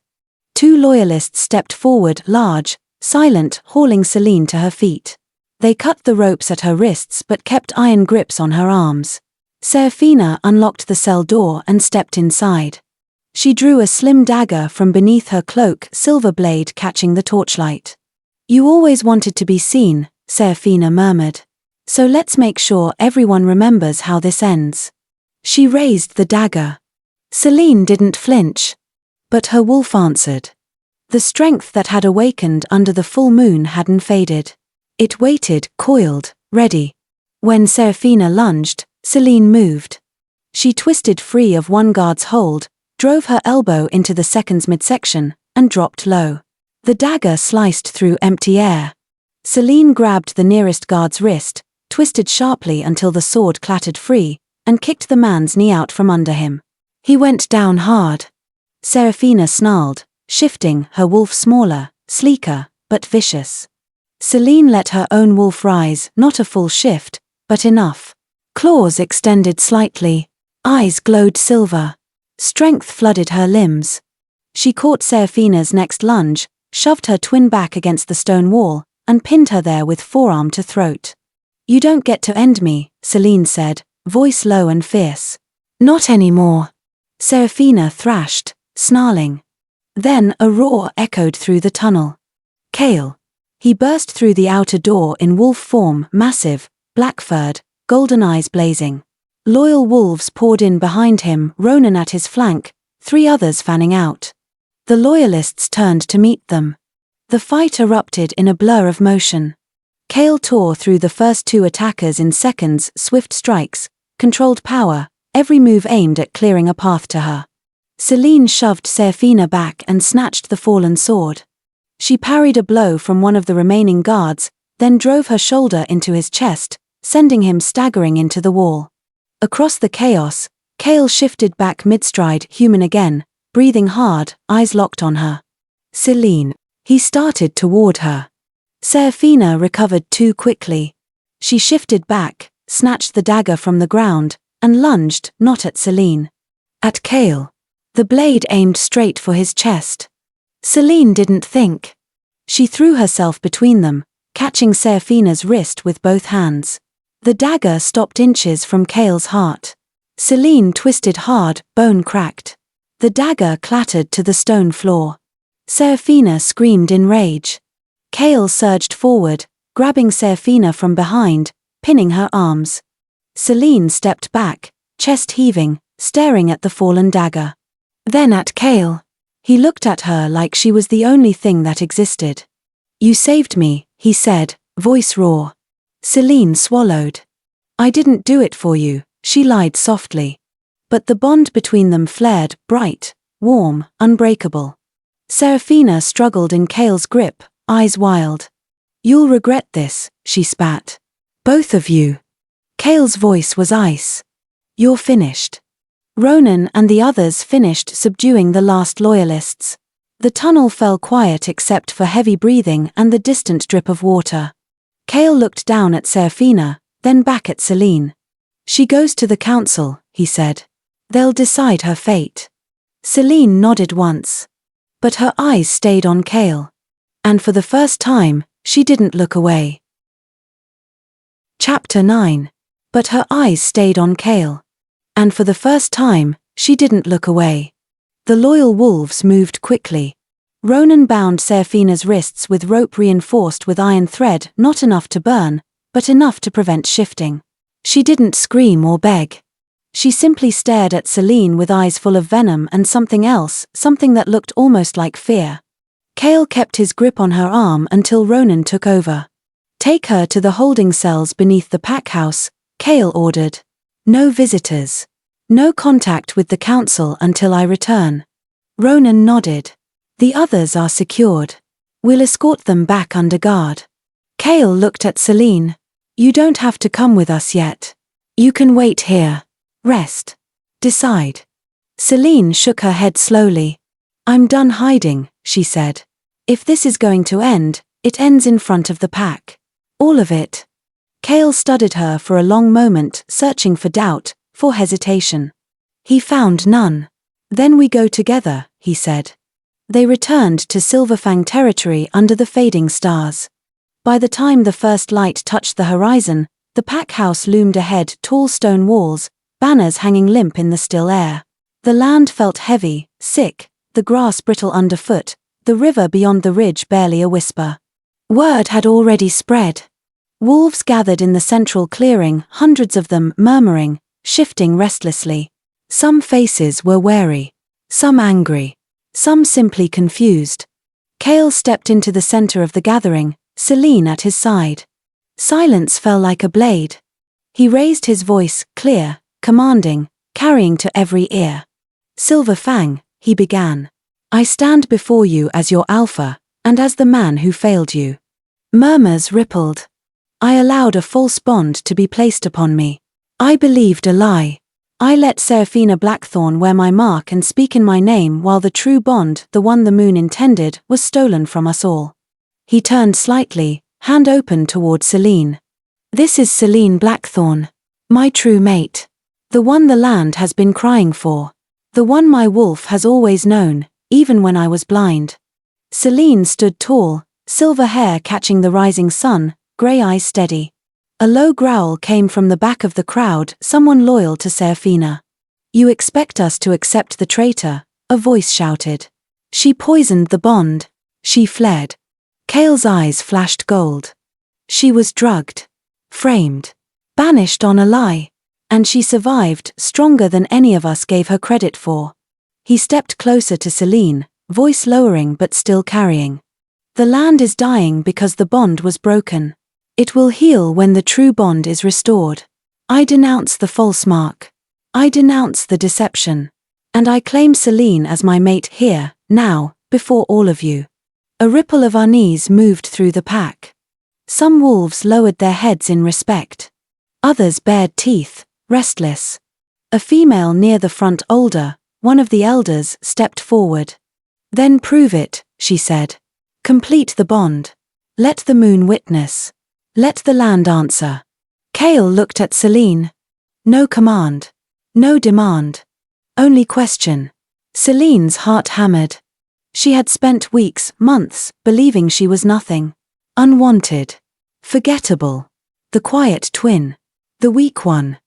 2 loyalists stepped forward, large, silent, hauling Celine to her feet. They cut the ropes at her wrists but kept iron grips on her arms. Serafina unlocked the cell door and stepped inside. She drew a slim dagger from beneath her cloak, silver blade catching the torchlight. "You always wanted to be seen," Serafina murmured. "So let's make sure everyone remembers how this ends." She raised the dagger. Celine didn't flinch. But her wolf answered. The strength that had awakened under the full moon hadn't faded. It waited, coiled, ready. When Serafina lunged, Celine moved. She twisted free of one guard's hold, drove her elbow into the second's midsection, and dropped low. The dagger sliced through empty air. Celine grabbed the nearest guard's wrist, twisted sharply until the sword clattered free, and kicked the man's knee out from under him. He went down hard. Seraphina snarled, shifting, her wolf smaller, sleeker, but vicious. Celine let her own wolf rise, not a full shift, but enough. Claws extended slightly. Eyes glowed silver. Strength flooded her limbs. She caught Seraphina's next lunge, shoved her twin back against the stone wall, and pinned her there with forearm to throat. "You don't get to end me," Celine said, voice low and fierce. "Not anymore," Seraphina thrashed, snarling. Then a roar echoed through the tunnel. Kale. He burst through the outer door in wolf form, massive, black-furred, golden eyes blazing. Loyal wolves poured in behind him, Ronan at his flank, 3 others fanning out. The loyalists turned to meet them. The fight erupted in a blur of motion. Kale tore through the first 2 attackers in seconds, swift strikes, controlled power, every move aimed at clearing a path to her. Celine shoved Seraphina back and snatched the fallen sword. She parried a blow from one of the remaining guards, then drove her shoulder into his chest, sending him staggering into the wall. Across the chaos, Kale shifted back mid-stride, human again, breathing hard, eyes locked on her. "Celine." He started toward her. Seraphina recovered too quickly. She shifted back, snatched the dagger from the ground, and lunged, not at Celine. At Kale. The blade aimed straight for his chest. Celine didn't think. She threw herself between them, catching Seraphina's wrist with both hands. The dagger stopped inches from Kale's heart. Celine twisted hard, bone cracked. The dagger clattered to the stone floor. Seraphina screamed in rage. Kale surged forward, grabbing Seraphina from behind, pinning her arms. Celine stepped back, chest heaving, staring at the fallen dagger. Then at Kale. He looked at her like she was the only thing that existed. "You saved me," he said, voice raw. Celine swallowed. "I didn't do it for you," she lied softly. But the bond between them flared, bright, warm, unbreakable. Seraphina struggled in Kale's grip, eyes wild. "You'll regret this," she spat. "Both of you." Kale's voice was ice. "You're finished." Ronan and the others finished subduing the last loyalists. The tunnel fell quiet except for heavy breathing and the distant drip of water. Kale looked down at Seraphina, then back at Celine. "She goes to the council," he said. "They'll decide her fate." Celine nodded once. But her eyes stayed on Kale. And for the first time, she didn't look away. Chapter 9. But her eyes stayed on Kale. And for the first time, she didn't look away. The loyal wolves moved quickly. Ronan bound Seraphina's wrists with rope reinforced with iron thread, not enough to burn, but enough to prevent shifting. She didn't scream or beg. She simply stared at Celine with eyes full of venom and something else, something that looked almost like fear. Kale kept his grip on her arm until Ronan took over. "Take her to the holding cells beneath the pack house," Kale ordered. "No visitors. No contact with the council until I return." Ronan nodded. "The others are secured. We'll escort them back under guard." Kale looked at Celine. "You don't have to come with us yet. You can wait here. Rest. Decide." Celine shook her head slowly. "I'm done hiding," she said. "If this is going to end, it ends in front of the pack. All of it." Kale studied her for a long moment, searching for doubt, for hesitation. He found none. "Then we go together," he said. They returned to Silverfang territory under the fading stars. By the time the first light touched the horizon, the pack house loomed ahead, tall stone walls, banners hanging limp in the still air. The land felt heavy, sick, the grass brittle underfoot, the river beyond the ridge barely a whisper. Word had already spread. Wolves gathered in the central clearing, hundreds of them, murmuring, shifting restlessly. Some faces were wary. Some angry. Some simply confused. Kale stepped into the center of the gathering, Celine at his side. Silence fell like a blade. He raised his voice, clear, commanding, carrying to every ear. "Silverfang," he began. "I stand before you as your alpha, and as the man who failed you." Murmurs rippled. I allowed a false bond to be placed upon me. I believed a lie. I let Seraphina Blackthorn wear my mark and speak in my name while the true bond, the one the moon intended, was stolen from us all. He turned slightly, hand open toward Celine. This is Celine Blackthorn. My true mate. The one the land has been crying for. The one my wolf has always known, even when I was blind. Celine stood tall, silver hair catching the rising sun, grey eyes steady. A low growl came from the back of the crowd, someone loyal to Seraphina. You expect us to accept the traitor, a voice shouted. She poisoned the bond. She fled. Kale's eyes flashed gold. She was drugged. Framed. Banished on a lie. And she survived, stronger than any of us gave her credit for. He stepped closer to Celine, voice lowering but still carrying. The land is dying because the bond was broken. It will heal when the true bond is restored. I denounce the false mark. I denounce the deception. And I claim Celine as my mate here, now, before all of you. A ripple of unease moved through the pack. Some wolves lowered their heads in respect. Others bared teeth, restless. A female near the front, older, one of the elders, stepped forward. Then prove it, she said. Complete the bond. Let the moon witness. Let the land answer. Kale looked at Celine. No command. No demand. Only question. Celine's heart hammered. She had spent weeks, months, believing she was nothing. Unwanted. Forgettable. The quiet twin. The weak one.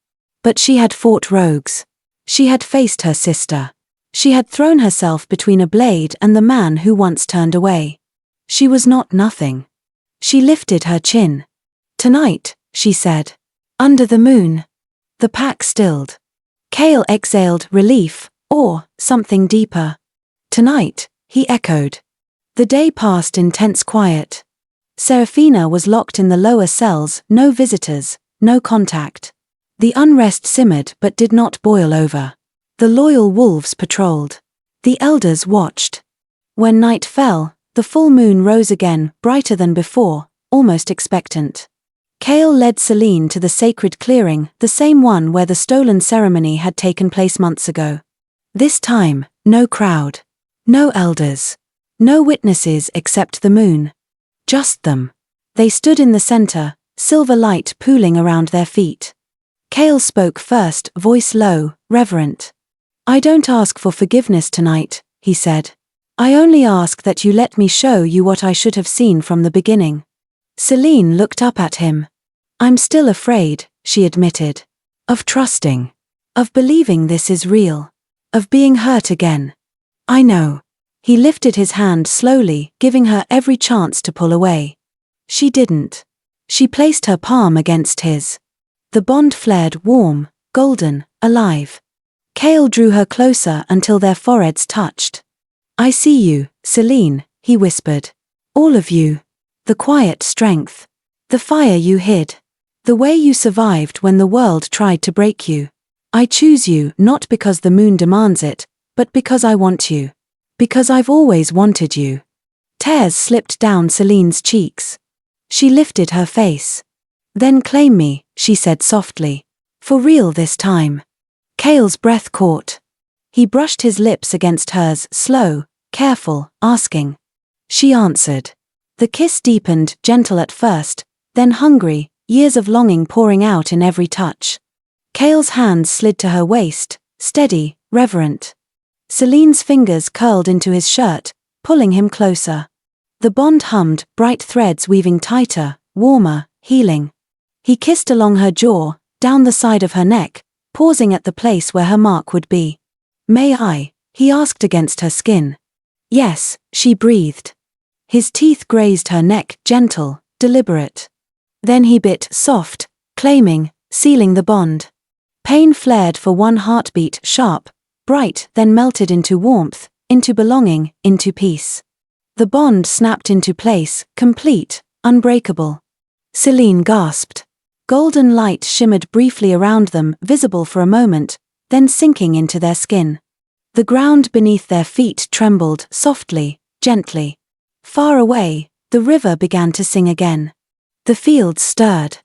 But she had fought rogues. She had faced her sister. She had thrown herself between a blade and the man who once turned away. She was not nothing. She lifted her chin. Tonight, she said. Under the moon. The pack stilled. Kale exhaled relief, or something deeper. Tonight, he echoed. The day passed in tense quiet. Seraphina was locked in the lower cells, no visitors, no contact. The unrest simmered but did not boil over. The loyal wolves patrolled. The elders watched. When night fell, the full moon rose again, brighter than before, almost expectant. Kale led Celine to the sacred clearing, the same one where the stolen ceremony had taken place months ago. This time, no crowd. No elders. No witnesses except the moon. Just them. They stood in the center, silver light pooling around their feet. Kale spoke first, voice low, reverent. I don't ask for forgiveness tonight, he said. I only ask that you let me show you what I should have seen from the beginning. Celine looked up at him. I'm still afraid, she admitted. Of trusting. Of believing this is real. Of being hurt again. I know. He lifted his hand slowly, giving her every chance to pull away. She didn't. She placed her palm against his. The bond flared warm, golden, alive. Kale drew her closer until their foreheads touched. I see you, Celine, he whispered. All of you. The quiet strength. The fire you hid. The way you survived when the world tried to break you. I choose you not because the moon demands it, but because I want you. Because I've always wanted you. Tears slipped down Celine's cheeks. She lifted her face. Then claim me, she said softly. For real this time. Kale's breath caught. He brushed his lips against hers, slow, careful, asking. She answered. The kiss deepened, gentle at first, then hungry, years of longing pouring out in every touch. Kale's hands slid to her waist, steady, reverent. Celine's fingers curled into his shirt, pulling him closer. The bond hummed, bright threads weaving tighter, warmer, healing. He kissed along her jaw, down the side of her neck, pausing at the place where her mark would be. May I? He asked against her skin. Yes, she breathed. His teeth grazed her neck, gentle, deliberate. Then he bit, soft, claiming, sealing the bond. Pain flared for one heartbeat, sharp, bright, then melted into warmth, into belonging, into peace. The bond snapped into place, complete, unbreakable. Celine gasped. Golden light shimmered briefly around them, visible for a moment, then sinking into their skin. The ground beneath their feet trembled, softly, gently. Far away, the river began to sing again. The fields stirred.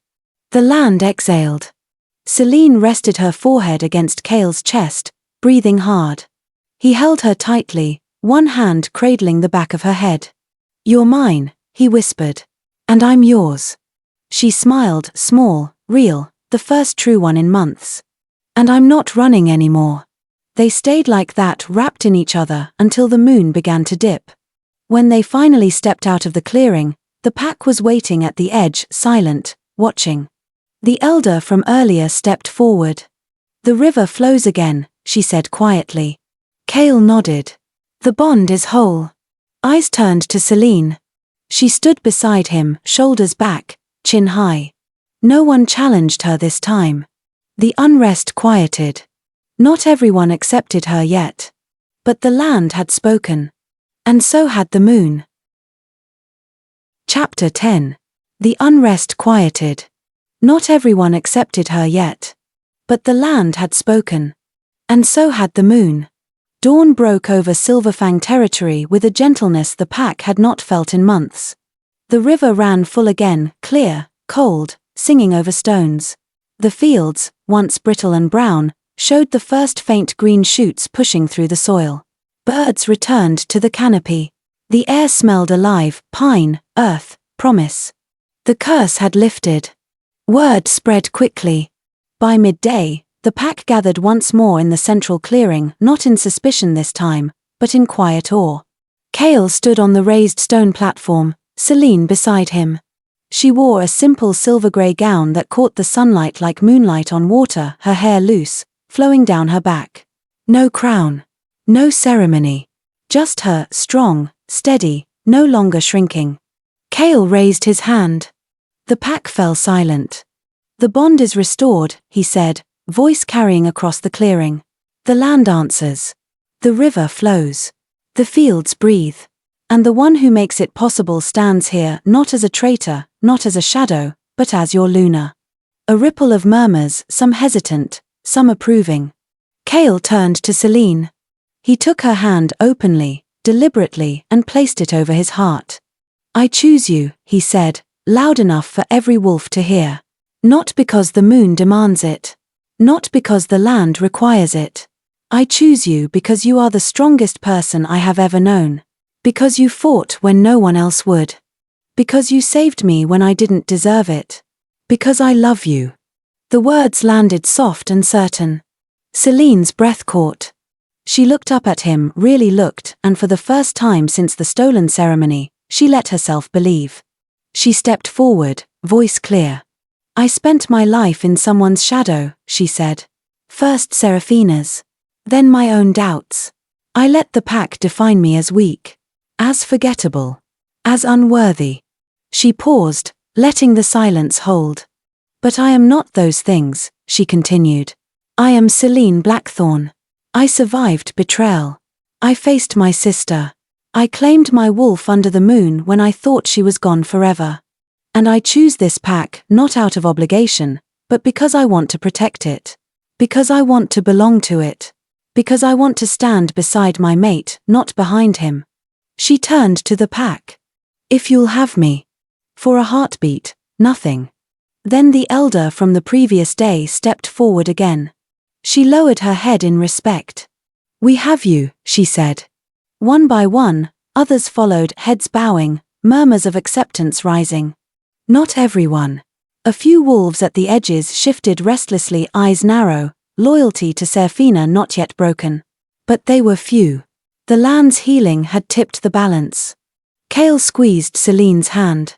The land exhaled. Celine rested her forehead against Cale's chest, breathing hard. He held her tightly, one hand cradling the back of her head. "You're mine," he whispered. "And I'm yours." She smiled, small, real, the first true one in months. "And I'm not running anymore." They stayed like that, wrapped in each other, until the moon began to dip. When they finally stepped out of the clearing, the pack was waiting at the edge, silent, watching. The elder from earlier stepped forward. "The river flows again," she said quietly. Cale nodded. "The bond is whole." Eyes turned to Celine. She stood beside him, shoulders back, chin high. No one challenged her this time. The unrest quieted. Not everyone accepted her yet. But the land had spoken. And so had the moon. Chapter 10. The unrest quieted. Not everyone accepted her yet. But the land had spoken. And so had the moon. Dawn broke over Silverfang territory with a gentleness the pack had not felt in months. The river ran full again, clear, cold, singing over stones. The fields, once brittle and brown, showed the first faint green shoots pushing through the soil. Birds returned to the canopy. The air smelled alive, pine, earth, promise. The curse had lifted. Word spread quickly. By midday, the pack gathered once more in the central clearing, not in suspicion this time, but in quiet awe. Cale stood on the raised stone platform, Celine beside him. She wore a simple silver-grey gown that caught the sunlight like moonlight on water, her hair loose, flowing down her back. No crown. No ceremony. Just her, strong, steady, no longer shrinking. Cale raised his hand. The pack fell silent. "The bond is restored," he said, voice carrying across the clearing. "The land answers. The river flows. The fields breathe. And the one who makes it possible stands here, not as a traitor, not as a shadow, but as your Luna." A ripple of murmurs, some hesitant, some approving. Cale turned to Celine. He took her hand openly, deliberately, and placed it over his heart. "I choose you," he said, loud enough for every wolf to hear. "Not because the moon demands it. Not because the land requires it. I choose you because you are the strongest person I have ever known. Because you fought when no one else would. Because you saved me when I didn't deserve it. Because I love you." The words landed soft and certain. Celine's breath caught. She looked up at him, really looked, and for the first time since the stolen ceremony, she let herself believe. She stepped forward, voice clear. "I spent my life in someone's shadow," she said. "First Seraphina's. Then my own doubts. I let the pack define me as weak. As forgettable. As unworthy." She paused, letting the silence hold. "But I am not those things," she continued. "I am Celine Blackthorn. I survived betrayal. I faced my sister. I claimed my wolf under the moon when I thought she was gone forever. And I choose this pack, not out of obligation, but because I want to protect it. Because I want to belong to it. Because I want to stand beside my mate, not behind him." She turned to the pack. "If you'll have me." For a heartbeat, nothing. Then the elder from the previous day stepped forward again. She lowered her head in respect. "We have you," she said. One by one, others followed, heads bowing, murmurs of acceptance rising. Not everyone. A few wolves at the edges shifted restlessly, eyes narrow, loyalty to Seraphina not yet broken. But they were few. The land's healing had tipped the balance. Cale squeezed Celine's hand.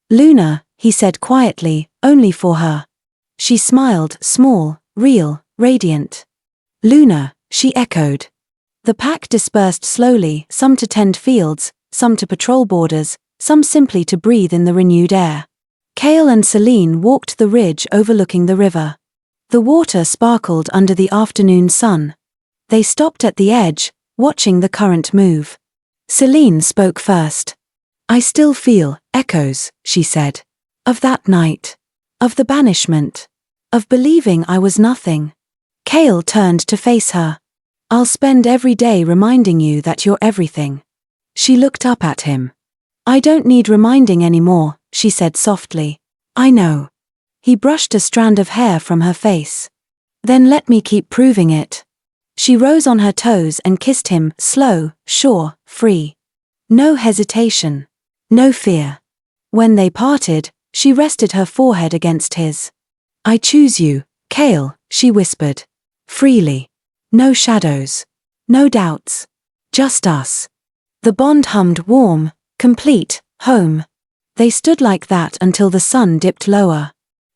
"Luna," he said quietly, "only for her." She smiled, small, real, radiant. "Luna," she echoed. The pack dispersed slowly, some to tend fields, some to patrol borders, some simply to breathe in the renewed air. Cale and Celine walked the ridge overlooking the river. The water sparkled under the afternoon sun. They stopped at the edge, watching the current move. Celine spoke first. "I still feel echoes," she said. "Of that night. Of the banishment. Of believing I was nothing." Cale turned to face her. "I'll spend every day reminding you that you're everything." She looked up at him. "I don't need reminding anymore," she said softly. I know. He brushed a strand of hair from her face. Then let me keep proving it. She rose on her toes and kissed him, slow, sure, free. No hesitation. No fear. When they parted, she rested her forehead against his. I choose you, Cale, she whispered. Freely. No shadows. No doubts. Just us. The bond hummed warm, complete, home. They stood like that until the sun dipped lower.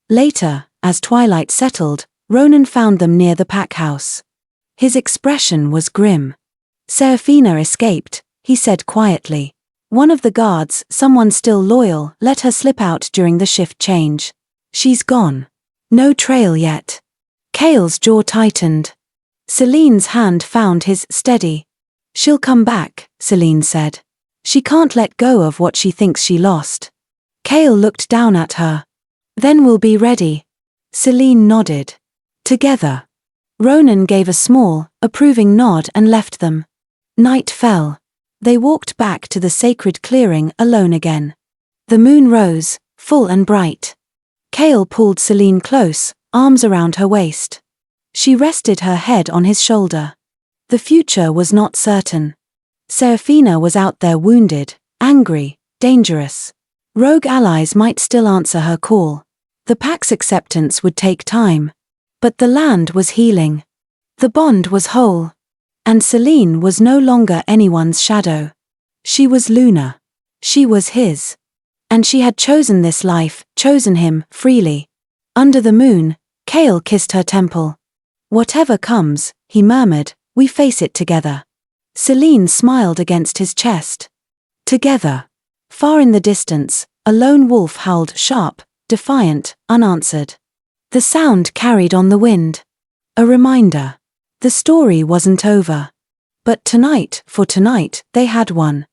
Later, as twilight settled, Ronan found them near the pack house. His expression was grim. Serafina escaped, he said quietly. One of the guards, someone still loyal, let her slip out during the shift change. She's gone. No trail yet. Cale's jaw tightened. Celine's hand found his, steady. She'll come back, Celine said. She can't let go of what she thinks she lost. Cale looked down at her. Then we'll be ready. Celine nodded. Together. Ronan gave a small, approving nod and left them. Night fell. They walked back to the sacred clearing alone again. The moon rose, full and bright. Cale pulled Celine close, arms around her waist. She rested her head on his shoulder. The future was not certain. Serafina was out there wounded, angry, dangerous. Rogue allies might still answer her call. The pack's acceptance would take time. But the land was healing. The bond was whole. And Celine was no longer anyone's shadow. She was Luna. She was his. And she had chosen this life, chosen him, freely. Under the moon, Cale kissed her temple. Whatever comes, he murmured, we face it together. Celine smiled against his chest. Together. Far in the distance, a lone wolf howled sharp, defiant, unanswered. The sound carried on the wind. A reminder. The story wasn't over. But tonight, for tonight, they had one.